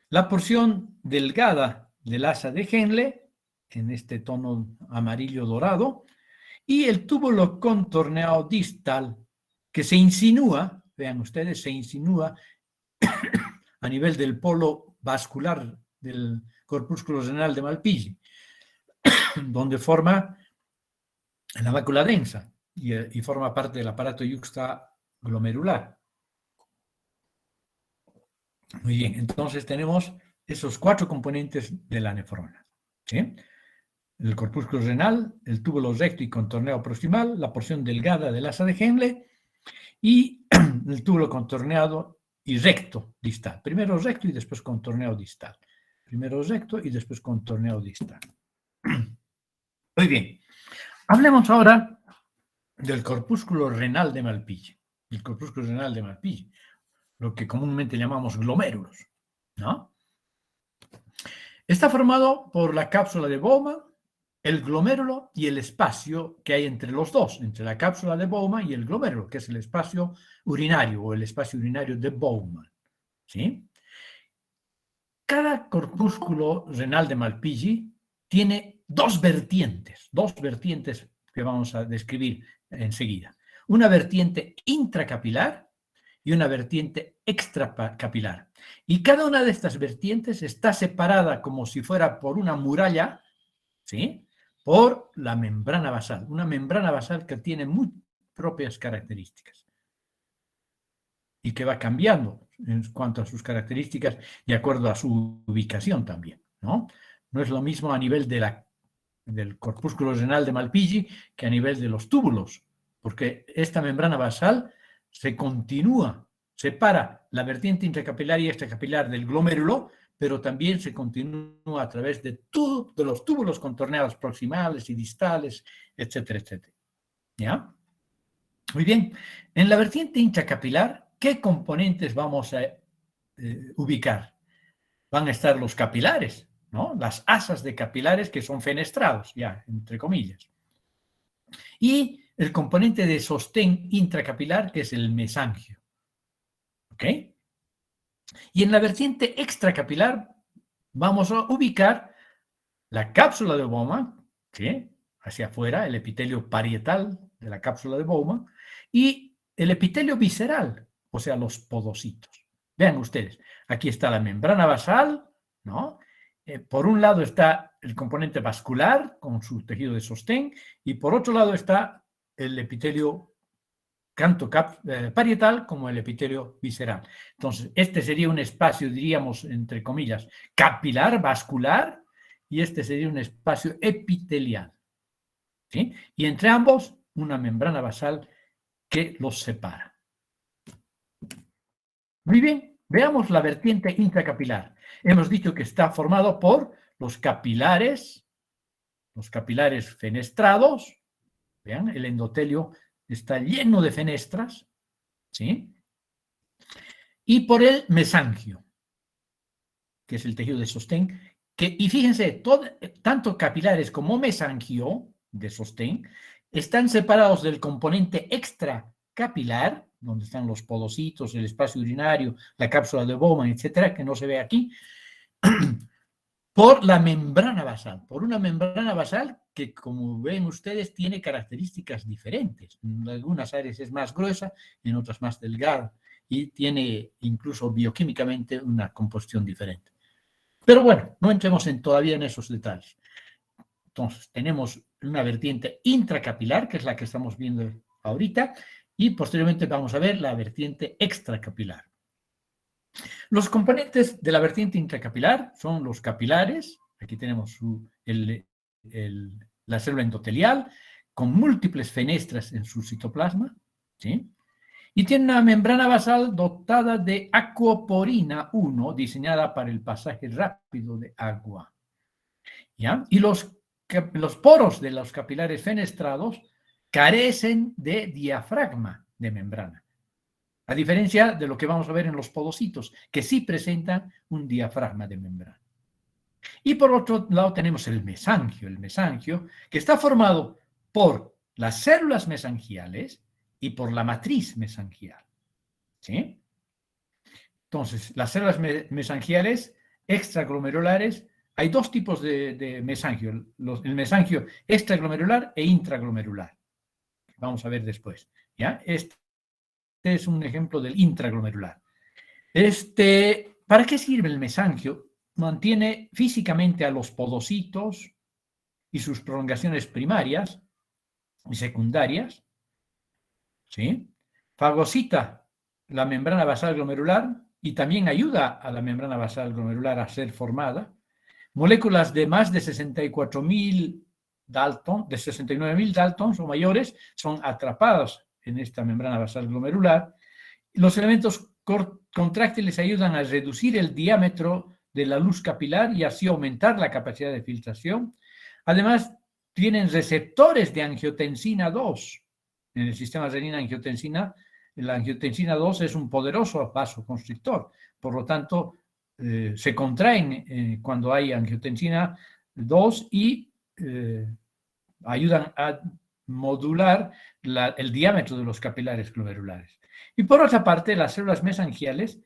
La porción delgada del asa de Henle, en este tono amarillo dorado, y el túbulo contorneado distal, que se insinúa, vean ustedes, se insinúa a nivel del polo vascular del corpúsculo renal de Malpighi, donde forma la mácula densa y forma parte del aparato yuxtaglomerular. Muy bien, entonces tenemos esos 4 componentes de la nefrona, ¿sí? El corpúsculo renal, el túbulo recto y contorneado proximal, la porción delgada del asa de Henle y el túbulo contorneado y recto distal. Primero recto y después contorneado distal. Primero recto y después contorneado distal. Muy bien. Hablemos ahora del corpúsculo renal de Malpighi. El corpúsculo renal de Malpighi, lo que comúnmente llamamos glomérulos, ¿no? Está formado por la cápsula de Bowman, el glomérulo y el espacio que hay entre los dos, entre la cápsula de Bowman y el glomérulo, que es el espacio urinario o el espacio urinario de Bowman, ¿sí? Cada corpúsculo renal de Malpighi tiene dos vertientes que vamos a describir enseguida. Una vertiente intracapilar y una vertiente extracapilar. Y cada una de estas vertientes está separada como si fuera por una muralla, ¿sí? Por la membrana basal, una membrana basal que tiene muy propias características y que va cambiando en cuanto a sus características de acuerdo a su ubicación también, ¿no? No es lo mismo a nivel del corpúsculo renal de Malpighi que a nivel de los túbulos, porque esta membrana basal se continúa, separa la vertiente intracapilar y extracapilar del glomérulo, pero también se continúa a través de los túbulos contorneados proximales y distales, etcétera, etcétera. ¿Ya? Muy bien. En la vertiente intracapilar, ¿qué componentes vamos a ubicar? Van a estar los capilares, ¿no? Las asas de capilares que son fenestrados, ya, entre comillas. Y el componente de sostén intracapilar, que es el mesangio. ¿Ok? Y en la vertiente extracapilar vamos a ubicar la cápsula de Bowman, ¿sí? Hacia afuera, el epitelio parietal de la cápsula de Bowman, y el epitelio visceral, o sea, los podocitos. Vean ustedes, aquí está la membrana basal, ¿no? Por un lado está el componente vascular con su tejido de sostén y por otro lado está el epitelio tanto parietal como el epitelio visceral. Entonces, este sería un espacio, diríamos, entre comillas, capilar, vascular, y este sería un espacio epitelial. ¿Sí? Y entre ambos, una membrana basal que los separa. Muy bien, veamos la vertiente intracapilar. Hemos dicho que está formado por los capilares fenestrados. Vean, el endotelio está lleno de fenestras, ¿sí? Y por el mesangio, que es el tejido de sostén, y fíjense, tanto capilares como mesangio de sostén están separados del componente extracapilar, donde están los podocitos, el espacio urinario, la cápsula de Bowman, etcétera, que no se ve aquí, por la membrana basal, por una membrana basal que, como ven ustedes, tiene características diferentes. En algunas áreas es más gruesa, en otras más delgada, y tiene incluso bioquímicamente una composición diferente. Pero bueno, no entremos todavía en esos detalles. Entonces, tenemos una vertiente intracapilar, que es la que estamos viendo ahorita, y posteriormente vamos a ver la vertiente extracapilar. Los componentes de la vertiente intracapilar son los capilares. Aquí tenemos la célula endotelial con múltiples fenestras en su citoplasma, ¿sí? Y tiene una membrana basal dotada de aquaporina 1, diseñada para el pasaje rápido de agua. ¿Ya? Y los poros de los capilares fenestrados carecen de diafragma de membrana, a diferencia de lo que vamos a ver en los podocitos, que sí presentan un diafragma de membrana. Y por otro lado tenemos el mesangio, que está formado por las células mesangiales y por la matriz mesangial. ¿Sí? Entonces, las células mesangiales extraglomerulares, hay dos tipos de mesangio, el mesangio extraglomerular e intraglomerular. Vamos a ver después. ¿Ya? Este es un ejemplo del intraglomerular. ¿Para qué sirve el mesangio? Mantiene físicamente a los podocitos y sus prolongaciones primarias y secundarias, ¿sí? Fagocita la membrana basal glomerular y también ayuda a la membrana basal glomerular a ser formada. Moléculas de más de 64.000 Dalton, de 69.000 Daltons o mayores, son atrapadas en esta membrana basal glomerular. Los elementos contráctiles ayudan a reducir el diámetro de la luz capilar y así aumentar la capacidad de filtración. Además, tienen receptores de angiotensina 2. En el sistema renina-angiotensina, la angiotensina 2 es un poderoso vasoconstrictor. Por lo tanto, se contraen cuando hay angiotensina 2 y ayudan a modular el diámetro de los capilares glomerulares. Y por otra parte, las células mesangiales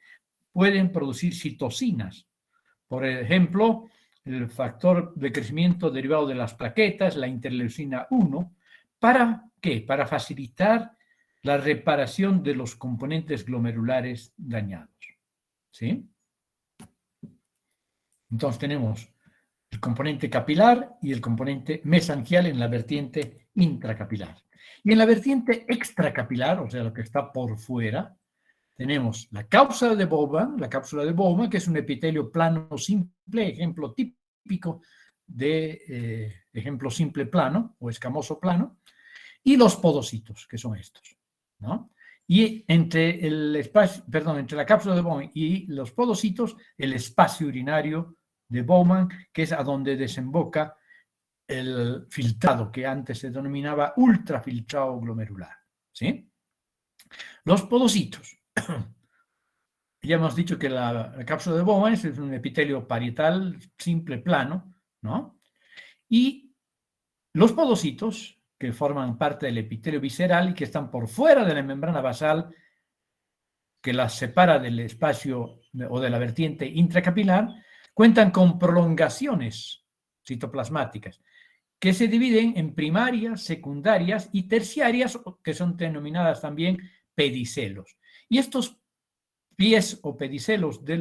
pueden producir citocinas. Por ejemplo, el factor de crecimiento derivado de las plaquetas, la interleucina 1, ¿para qué? Para facilitar la reparación de los componentes glomerulares dañados. ¿Sí? Entonces tenemos el componente capilar y el componente mesangial en la vertiente intracapilar. Y en la vertiente extracapilar, o sea, lo que está por fuera, tenemos la cápsula de Bowman, que es un epitelio plano simple, ejemplo típico de ejemplo simple plano o escamoso plano, y los podocitos, que son estos, ¿no? Y entre entre la cápsula de Bowman y los podocitos, el espacio urinario de Bowman, que es a donde desemboca el filtrado, que antes se denominaba ultrafiltrado glomerular, ¿sí? Los podocitos. Ya hemos dicho que la cápsula de Bowman es un epitelio parietal simple plano, ¿no? Y los podocitos, que forman parte del epitelio visceral y que están por fuera de la membrana basal, que las separa del espacio o de la vertiente intracapilar, cuentan con prolongaciones citoplasmáticas que se dividen en primarias, secundarias y terciarias, que son denominadas también pedicelos. Y estos pies o pedicelos de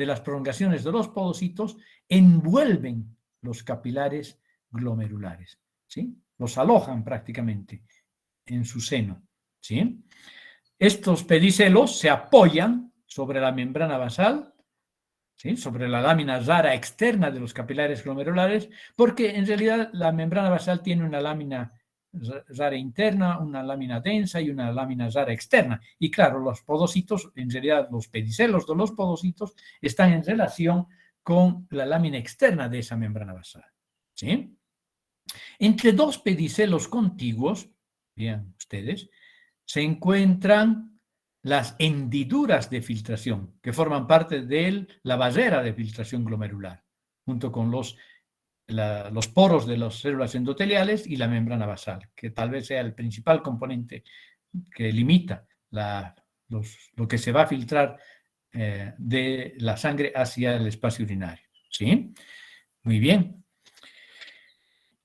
las prolongaciones de los podocitos envuelven los capilares glomerulares, ¿sí? Los alojan prácticamente en su seno, ¿sí? Estos pedicelos se apoyan sobre la membrana basal, ¿sí? Sobre la lámina rara externa de los capilares glomerulares, porque en realidad la membrana basal tiene una lámina rara interna, una lámina densa y una lámina rara externa. Y claro, los podocitos, en realidad los pedicelos de los podocitos están en relación con la lámina externa de esa membrana basal, ¿sí? Entre dos pedicelos contiguos, vean ustedes, se encuentran las hendiduras de filtración, que forman parte de la barrera de filtración glomerular, junto con los poros de las células endoteliales y la membrana basal, que tal vez sea el principal componente que limita lo que se va a filtrar de la sangre hacia el espacio urinario. ¿Sí? Muy bien.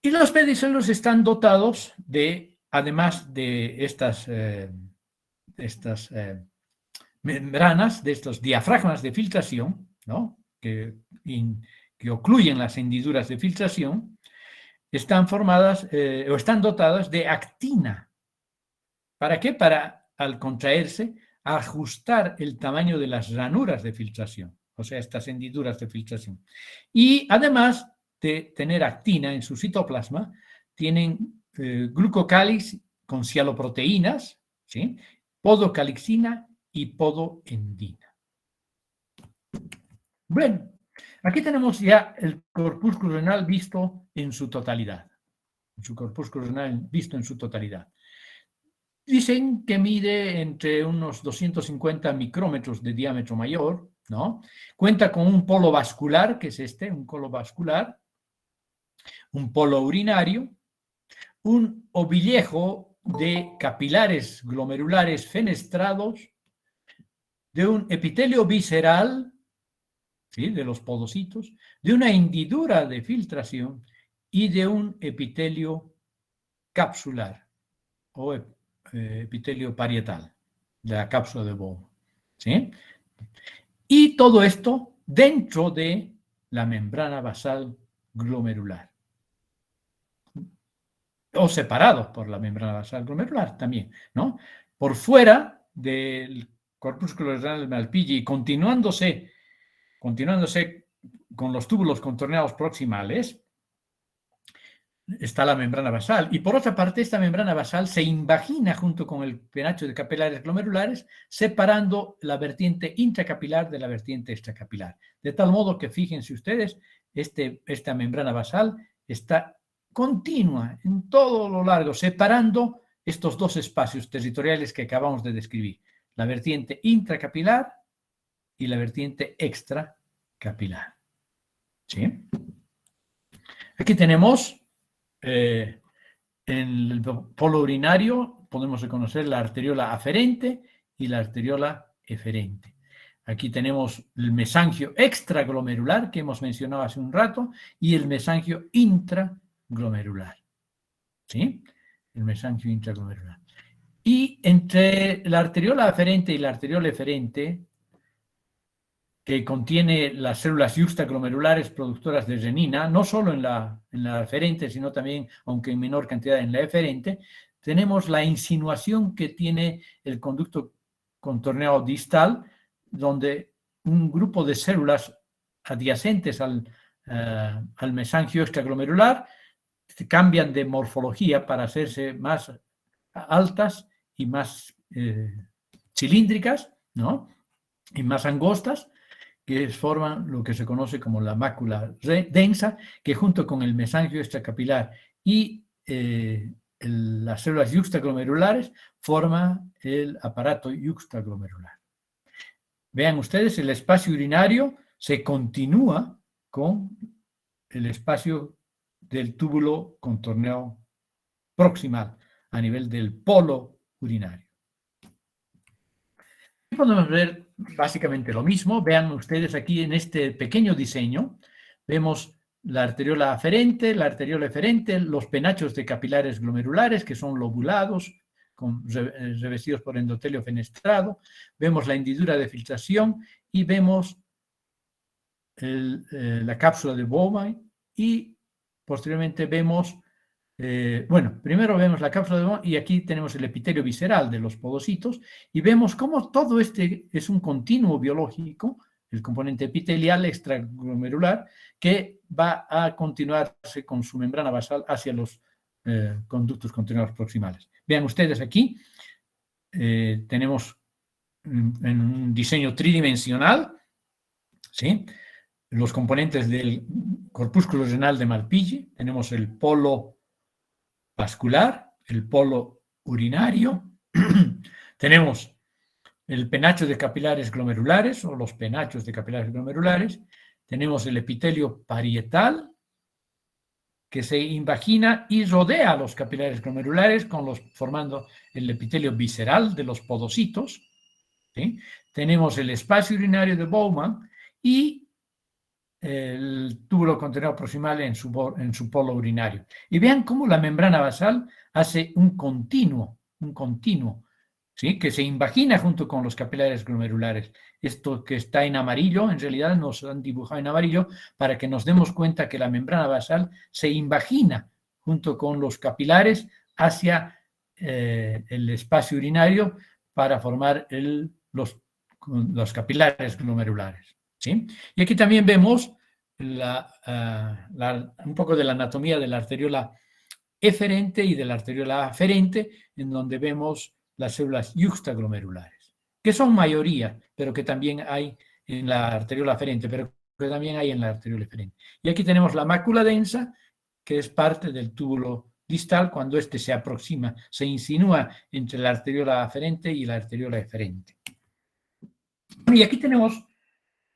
Y los pedicelos están dotados de, además de estas membranas, de estos diafragmas de filtración, ¿no? que ocluyen las hendiduras de filtración, están formadas o están dotadas de actina. ¿Para qué? Para, al contraerse, ajustar el tamaño de las ranuras de filtración, o sea, estas hendiduras de filtración. Y además de tener actina en su citoplasma, tienen glucocálix con cialoproteínas, ¿sí? Podocalixina y podoendina. Bueno, aquí tenemos ya el corpúsculo renal visto en su totalidad. Su corpúsculo renal visto en su totalidad. Dicen que mide entre unos 250 micrómetros de diámetro mayor, ¿no? Cuenta con un polo vascular, que es un polo vascular, un polo urinario, un ovillejo de capilares glomerulares fenestrados, de un epitelio visceral, ¿sí? De los podocitos, de una hendidura de filtración y de un epitelio capsular o epitelio parietal, de la cápsula de Bowman, ¿sí? Y todo esto dentro de la membrana basal glomerular. O separados por la membrana basal glomerular también, ¿no? Por fuera del corpúsculo renal Malpighi, continuándose con los túbulos contorneados proximales, está la membrana basal. Y por otra parte, esta membrana basal se invagina junto con el penacho de capilares glomerulares, separando la vertiente intracapilar de la vertiente extracapilar. De tal modo que, fíjense ustedes, esta membrana basal está continua en todo lo largo, separando estos dos espacios territoriales que acabamos de describir, la vertiente intracapilar y la vertiente extracapilar. ¿Sí? Aquí tenemos en el polo urinario podemos reconocer la arteriola aferente y la arteriola eferente. Aquí tenemos el mesangio extraglomerular que hemos mencionado hace un rato y el mesangio intraglomerular. ¿Sí? El mesangio intraglomerular. Y entre la arteriola aferente y la arteriola eferente, que contiene las células juxtaglomerulares productoras de renina, no solo en la aferente, sino también, aunque en menor cantidad, en la eferente, tenemos la insinuación que tiene el conducto contorneado distal, donde un grupo de células adyacentes al mesangio extraglomerular cambian de morfología para hacerse más altas y más cilíndricas, ¿no? Y más angostas, que forman lo que se conoce como la mácula densa, que junto con el mesangio extracapilar y las células juxtaglomerulares forma el aparato juxtaglomerular. Vean ustedes, el espacio urinario se continúa con el espacio del túbulo contorneado proximal a nivel del polo urinario. Podemos ver básicamente lo mismo. Vean ustedes aquí en este pequeño diseño, vemos la arteriola aferente, la arteriola eferente, los penachos de capilares glomerulares que son lobulados, revestidos por endotelio fenestrado, vemos la hendidura de filtración y vemos la cápsula de Bowman y posteriormente vemos Bueno, primero vemos la cápsula de Bowman y aquí tenemos el epitelio visceral de los podocitos y vemos cómo todo este es un continuo biológico, el componente epitelial extraglomerular, que va a continuarse con su membrana basal hacia los conductos continuados proximales. Vean ustedes aquí, tenemos en un diseño tridimensional, ¿sí?, los componentes del corpúsculo renal de Malpighi. Tenemos el polo vascular, el polo urinario, tenemos el penacho de capilares glomerulares o los penachos de capilares glomerulares, tenemos el epitelio parietal que se invagina y rodea a los capilares glomerulares formando el epitelio visceral de los podocitos, ¿sí? Tenemos el espacio urinario de Bowman y el túbulo contenedor proximal en su polo urinario. Y vean cómo la membrana basal hace un continuo, ¿sí?, que se invagina junto con los capilares glomerulares. Esto que está en amarillo, en realidad nos han dibujado en amarillo para que nos demos cuenta que la membrana basal se invagina junto con los capilares hacia el espacio urinario para formar los capilares glomerulares, ¿sí? Y aquí también vemos un poco de la anatomía de la arteriola eferente y de la arteriola aferente, en donde vemos las células yuxtaglomerulares, que son mayoría, pero que también hay en la arteriola aferente, pero que también hay en la arteriola eferente. Y aquí tenemos la mácula densa, que es parte del túbulo distal cuando éste se aproxima, se insinúa entre la arteriola aferente y la arteriola eferente. Y aquí tenemos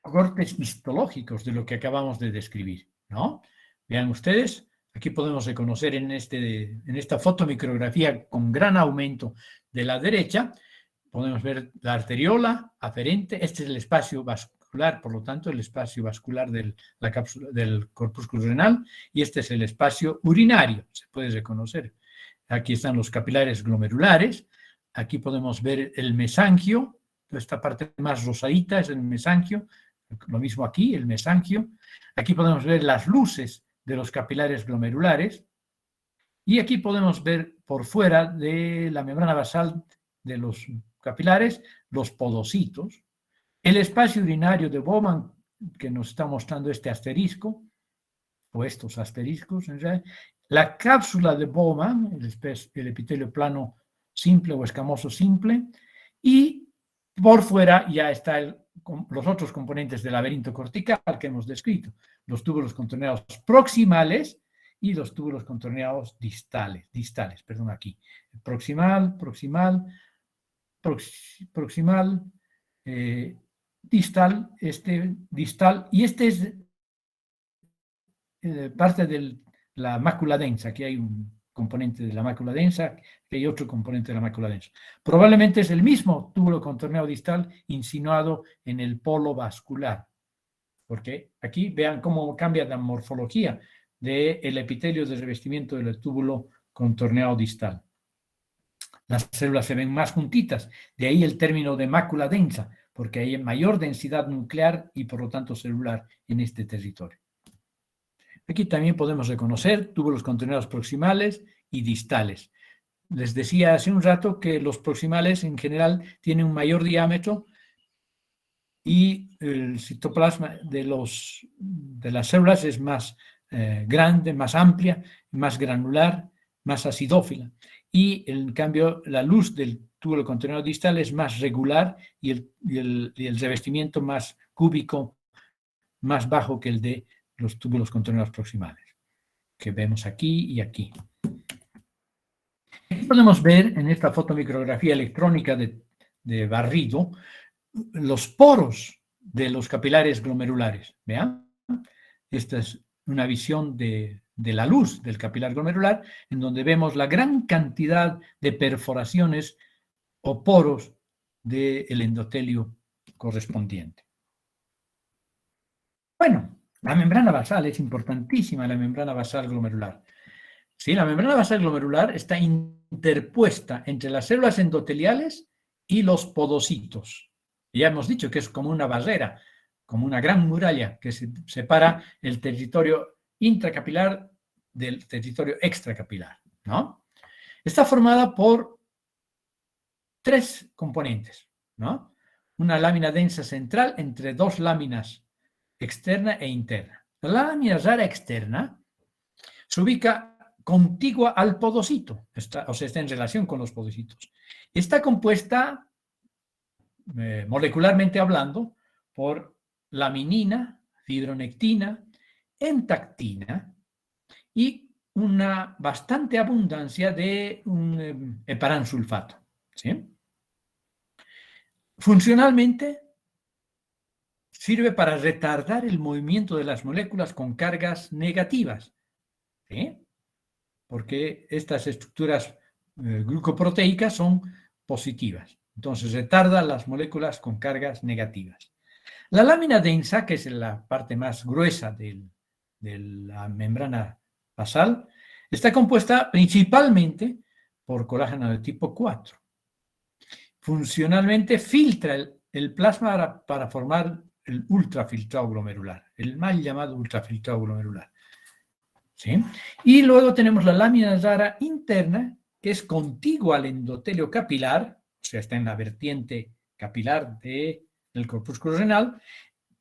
cortes histológicos de lo que acabamos de describir, ¿no? Vean ustedes, aquí podemos reconocer en esta fotomicrografía con gran aumento de la derecha, podemos ver la arteriola aferente, este es el espacio vascular, por lo tanto, el espacio vascular de la cápsula del corpúsculo renal, y este es el espacio urinario, se puede reconocer. Aquí están los capilares glomerulares, aquí podemos ver el mesangio, esta parte más rosadita es el mesangio, lo mismo aquí, el mesangio. Aquí podemos ver las luces de los capilares glomerulares y aquí podemos ver por fuera de la membrana basal de los capilares los podocitos. El espacio urinario de Bowman, que nos está mostrando este asterisco, o estos asteriscos, en realidad. La cápsula de Bowman, el epitelio plano simple o escamoso simple, y por fuera ya están los otros componentes del laberinto cortical que hemos descrito, los túbulos contorneados proximales y los túbulos contorneados distales, aquí. Proximal, distal, distal, y este es parte de la mácula densa. Aquí hay un componente de la mácula densa, aquí hay otro componente de la mácula densa. Probablemente es el mismo túbulo contorneado distal insinuado en el polo vascular, porque aquí vean cómo cambia la morfología del epitelio de revestimiento del túbulo contorneado distal. Las células se ven más juntitas, de ahí el término de mácula densa, porque hay mayor densidad nuclear y por lo tanto celular en este territorio. Aquí también podemos reconocer túbulos contorneados proximales y distales. Les decía hace un rato que los proximales en general tienen un mayor diámetro y el citoplasma de las células es más grande, más amplia, más granular, más acidófila. Y en cambio la luz del túbulo contorneado distal es más regular y el revestimiento más cúbico, más bajo que el de los túbulos contorneados proximales, que vemos aquí y aquí. Aquí podemos ver en esta fotomicrografía electrónica de barrido los poros de los capilares glomerulares. ¿Vean? Esta es una visión de la luz del capilar glomerular, en donde vemos la gran cantidad de perforaciones o poros del endotelio correspondiente. Bueno, la membrana basal es importantísima, la membrana basal glomerular. Sí, la membrana basal glomerular está interpuesta entre las células endoteliales y los podocitos. Ya hemos dicho que es como una barrera, como una gran muralla que separa el territorio intracapilar del territorio extracapilar, ¿no? Está formada por 3 componentes, ¿no? Una lámina densa central entre 2 láminas externa e interna. La lámina rara externa se ubica contigua al podocito, o sea, está en relación con los podocitos. Está compuesta, molecularmente hablando, por laminina, fibronectina, entactina y una bastante abundancia de un heparansulfato, ¿sí? Funcionalmente, sirve para retardar el movimiento de las moléculas con cargas negativas, ¿sí? Porque estas estructuras glucoproteicas son positivas. Entonces, retarda las moléculas con cargas negativas. La lámina densa, que es la parte más gruesa de la membrana basal, está compuesta principalmente por colágeno de tipo 4. Funcionalmente filtra el plasma para formar el ultrafiltrado glomerular, el mal llamado ultrafiltrado glomerular. ¿Sí? Y luego tenemos la lámina rara interna, que es contigua al endotelio capilar, o sea, está en la vertiente capilar del corpúsculo renal,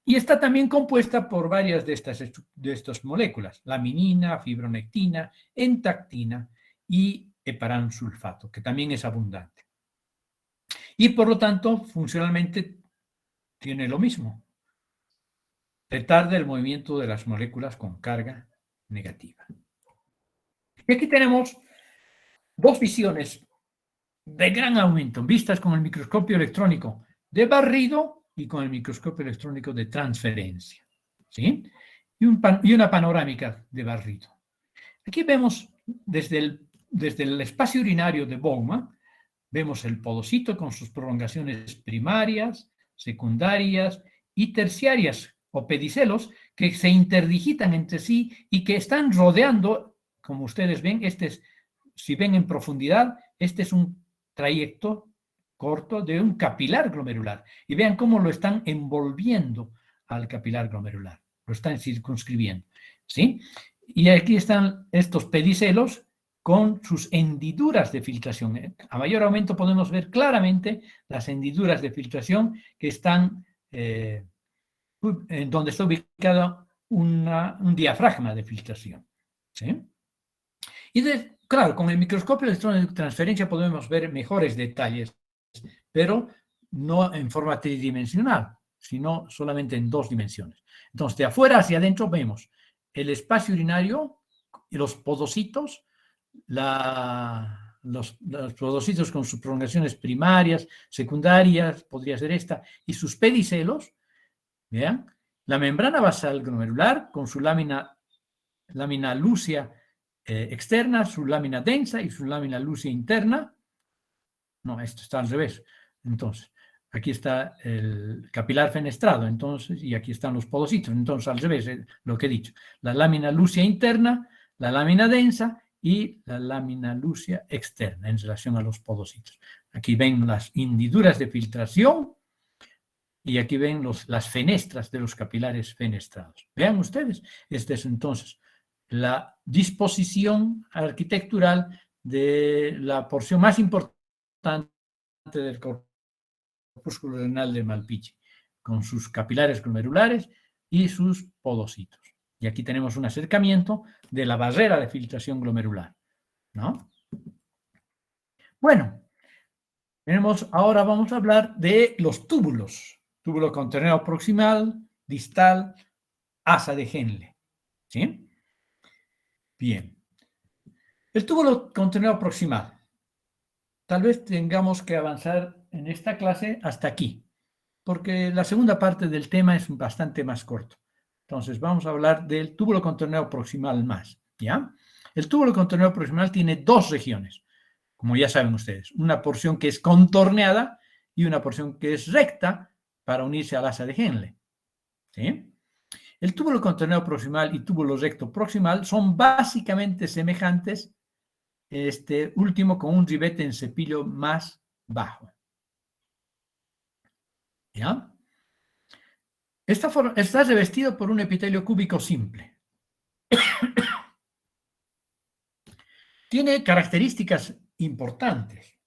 y está también compuesta por varias de estas moléculas, laminina, fibronectina, entactina y heparansulfato, que también es abundante. Y por lo tanto, funcionalmente tiene lo mismo. Retarda el movimiento de las moléculas con carga negativa. Y aquí tenemos 2 visiones de gran aumento, vistas con el microscopio electrónico de barrido y con el microscopio electrónico de transferencia, ¿sí? Y una panorámica de barrido. Aquí vemos desde el espacio urinario de Bowman, vemos el podocito con sus prolongaciones primarias, secundarias y terciarias o pedicelos que se interdigitan entre sí y que están rodeando, como ustedes ven, si ven en profundidad, este es un trayecto corto de un capilar glomerular. Y vean cómo lo están envolviendo al capilar glomerular, lo están circunscribiendo, ¿sí? Y aquí están estos pedicelos con sus hendiduras de filtración. A mayor aumento podemos ver claramente las hendiduras de filtración que están en donde está ubicado un diafragma de filtración, ¿sí? Y claro, con el microscopio electrónico de transferencia podemos ver mejores detalles, pero no en forma tridimensional, sino solamente en 2 dimensiones. Entonces, de afuera hacia adentro vemos el espacio urinario, los podocitos, los podocitos con sus prolongaciones primarias, secundarias, podría ser esta, y sus pedicelos, vean, la membrana basal glomerular con su lámina lúcea externa, su lámina densa y su lámina lúcea interna. No, esto está al revés. Entonces, aquí está el capilar fenestrado, entonces, y aquí están los podocitos. Entonces, al revés, lo que he dicho. La lámina lúcea interna, la lámina densa y la lámina lúcea externa en relación a los podocitos. Aquí ven las hendiduras de filtración y aquí ven las fenestras de los capilares fenestrados. Vean ustedes, esta es entonces la disposición arquitectural de la porción más importante del corpúsculo renal de Malpighi, con sus capilares glomerulares y sus podocitos. Y aquí tenemos un acercamiento de la barrera de filtración glomerular, ¿no? Bueno, ahora vamos a hablar de los túbulos. Túbulo contorneado proximal, distal, asa de Henle, ¿sí? Bien. El túbulo contorneado proximal. Tal vez tengamos que avanzar en esta clase hasta aquí, porque la segunda parte del tema es bastante más corto. Entonces, vamos a hablar del túbulo contorneado proximal más, ¿ya? El túbulo contorneado proximal tiene 2 regiones, como ya saben ustedes. Una porción que es contorneada y una porción que es recta para unirse al asa de Henle, ¿sí? El túbulo contorneado proximal y túbulo recto proximal son básicamente semejantes, este último con un ribete en cepillo más bajo. ¿Ya? Está revestido por un epitelio cúbico simple. Tiene características importantes.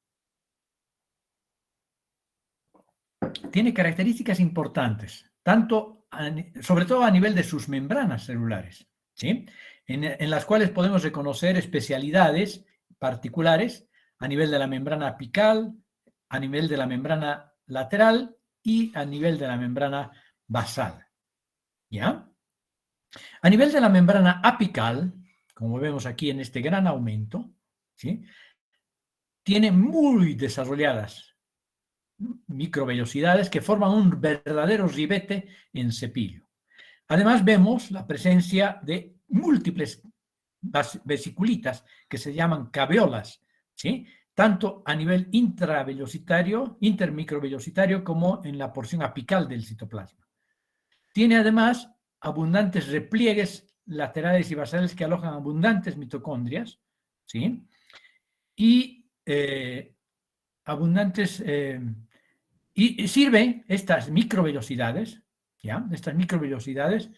Tiene características importantes, sobre todo a nivel de sus membranas celulares, ¿sí? En las cuales podemos reconocer especialidades particulares a nivel de la membrana apical, a nivel de la membrana lateral y a nivel de la membrana basal. ¿Ya? A nivel de la membrana apical, como vemos aquí en este gran aumento, ¿sí? Tiene muy desarrolladas microvellosidades que forman un verdadero ribete en cepillo. Además vemos la presencia de múltiples vesiculitas que se llaman caveolas, ¿sí? Tanto a nivel intermicrovellositario como en la porción apical del citoplasma. Tiene además abundantes repliegues laterales y basales que alojan abundantes mitocondrias, ¿sí? Y y sirven estas microvellosidades, ¿ya? Estas microvellosidades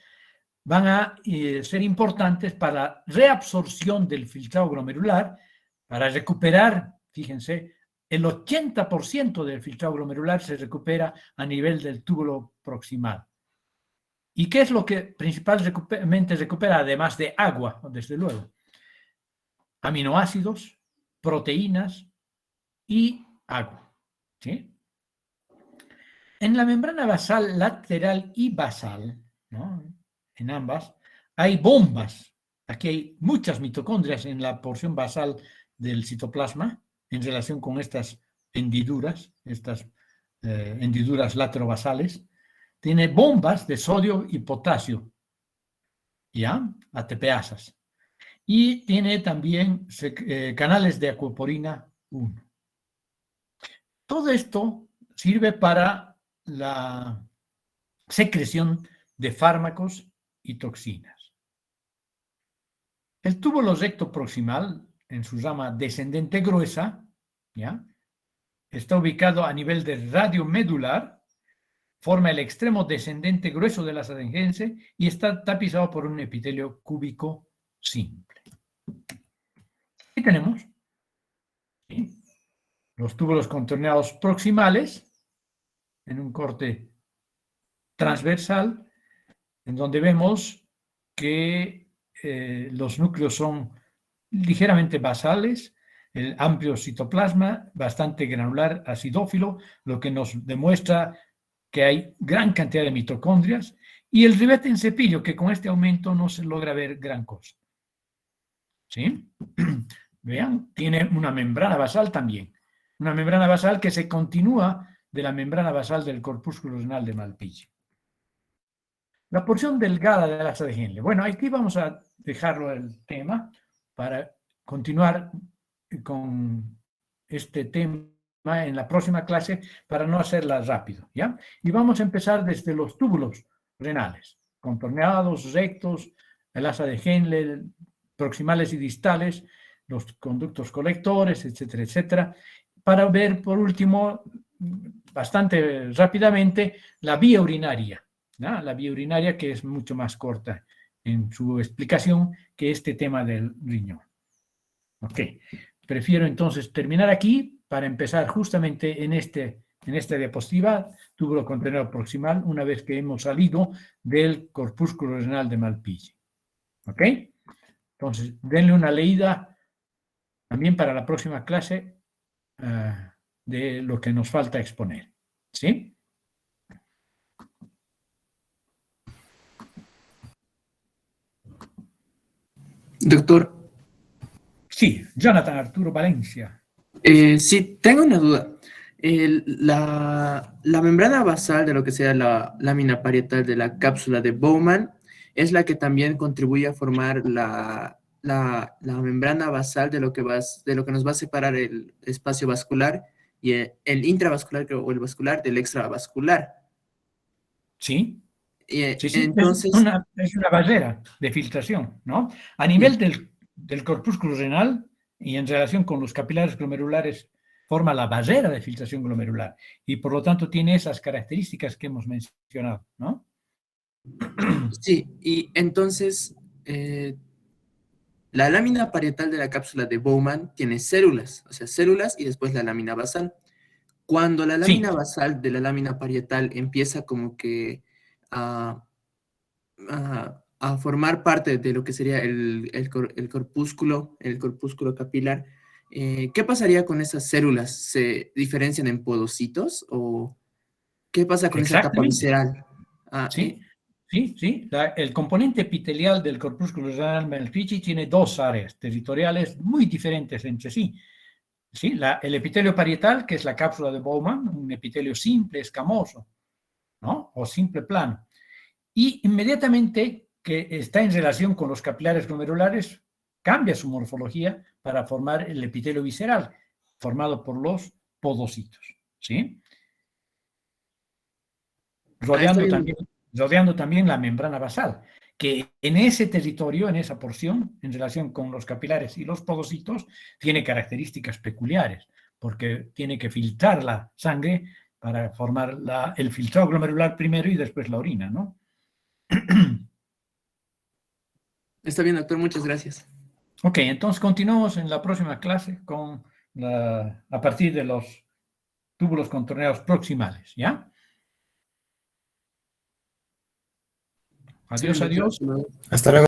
van a ser importantes para la reabsorción del filtrado glomerular, para recuperar, fíjense, el 80% del filtrado glomerular se recupera a nivel del túbulo proximal. ¿Y qué es lo que principalmente recupera, además de agua, desde luego? Aminoácidos, proteínas y agua, ¿sí? En la membrana basal lateral y basal, ¿no? En ambas, hay bombas. Aquí hay muchas mitocondrias en la porción basal del citoplasma en relación con estas hendiduras, hendiduras laterobasales. Tiene bombas de sodio y potasio, ¿ya? ATPasas. Y tiene también canales de acuoporina 1. Todo esto sirve para la secreción de fármacos y toxinas. El túbulo recto proximal, en su rama descendente gruesa, ¿ya? Está ubicado a nivel del radio medular, forma el extremo descendente grueso de la sadengense y está tapizado por un epitelio cúbico simple. Aquí tenemos, ¿sí?, los túbulos contorneados proximales en un corte transversal, en donde vemos que los núcleos son ligeramente basales, el amplio citoplasma, bastante granular, acidófilo, lo que nos demuestra que hay gran cantidad de mitocondrias, y el ribete en cepillo, que con este aumento no se logra ver gran cosa. ¿Sí? Vean, tiene una membrana basal también, una membrana basal que se continúa de la membrana basal del corpúsculo renal de Malpighi. La porción delgada del asa de Henle. Bueno, aquí vamos a dejarlo el tema para continuar con este tema en la próxima clase para no hacerla rápido, ¿ya? Y vamos a empezar desde los túbulos renales, contorneados, rectos, el asa de Henle, proximales y distales, los conductos colectores, etcétera, etcétera, para ver por último, bastante rápidamente, la vía urinaria. ¿No? La vía urinaria, que es mucho más corta en su explicación que este tema del riñón. Ok, prefiero entonces terminar aquí para empezar justamente en esta diapositiva, túbulo contorneado proximal, una vez que hemos salido del corpúsculo renal de Malpighi. Ok, entonces denle una leída también para la próxima clase de lo que nos falta exponer. ¿Sí? Doctor, Sí, Jonathan Arturo Valencia. sí, tengo una duda. La membrana basal de lo que sea la lámina parietal de la cápsula de Bowman es la que también contribuye a formar la membrana basal de lo que nos va a separar el espacio vascular y el intravascular o el vascular del extravascular. Sí. Sí, Entonces, es una barrera de filtración, ¿no? A nivel del corpúsculo renal y en relación con los capilares glomerulares, forma la barrera de filtración glomerular y por lo tanto tiene esas características que hemos mencionado, ¿no? sí, y entonces La lámina parietal de la cápsula de Bowman tiene células, o sea, células y después la lámina basal. Cuando la lámina Sí, basal de la lámina parietal empieza como que a formar parte de lo que sería el corpúsculo capilar, ¿qué pasaría con esas células? ¿Se diferencian en podocitos o qué pasa con esa capa exactamente. visceral? Sí, sí, sí. El componente epitelial del corpúsculo renal Malpighi tiene dos áreas territoriales muy diferentes entre sí. Sí, el epitelio parietal, que es la cápsula de Bowman, un epitelio simple, escamoso, ¿no? O simple plano. Y inmediatamente que está en relación con los capilares glomerulares, cambia su morfología para formar el epitelio visceral, formado por los podocitos, ¿sí? Está rodeando bien. también, rodeando también la membrana basal, que en ese territorio, en esa porción, en relación con los capilares y los podocitos, tiene características peculiares, porque tiene que filtrar la sangre para formar el filtrado glomerular primero y después la orina, ¿no? Está bien, doctor, muchas gracias. Ok, entonces continuamos en la próxima clase a partir de los túbulos contorneados proximales, ¿ya? Está bien, Adiós, doctor. adiós. Hasta luego. Hasta luego.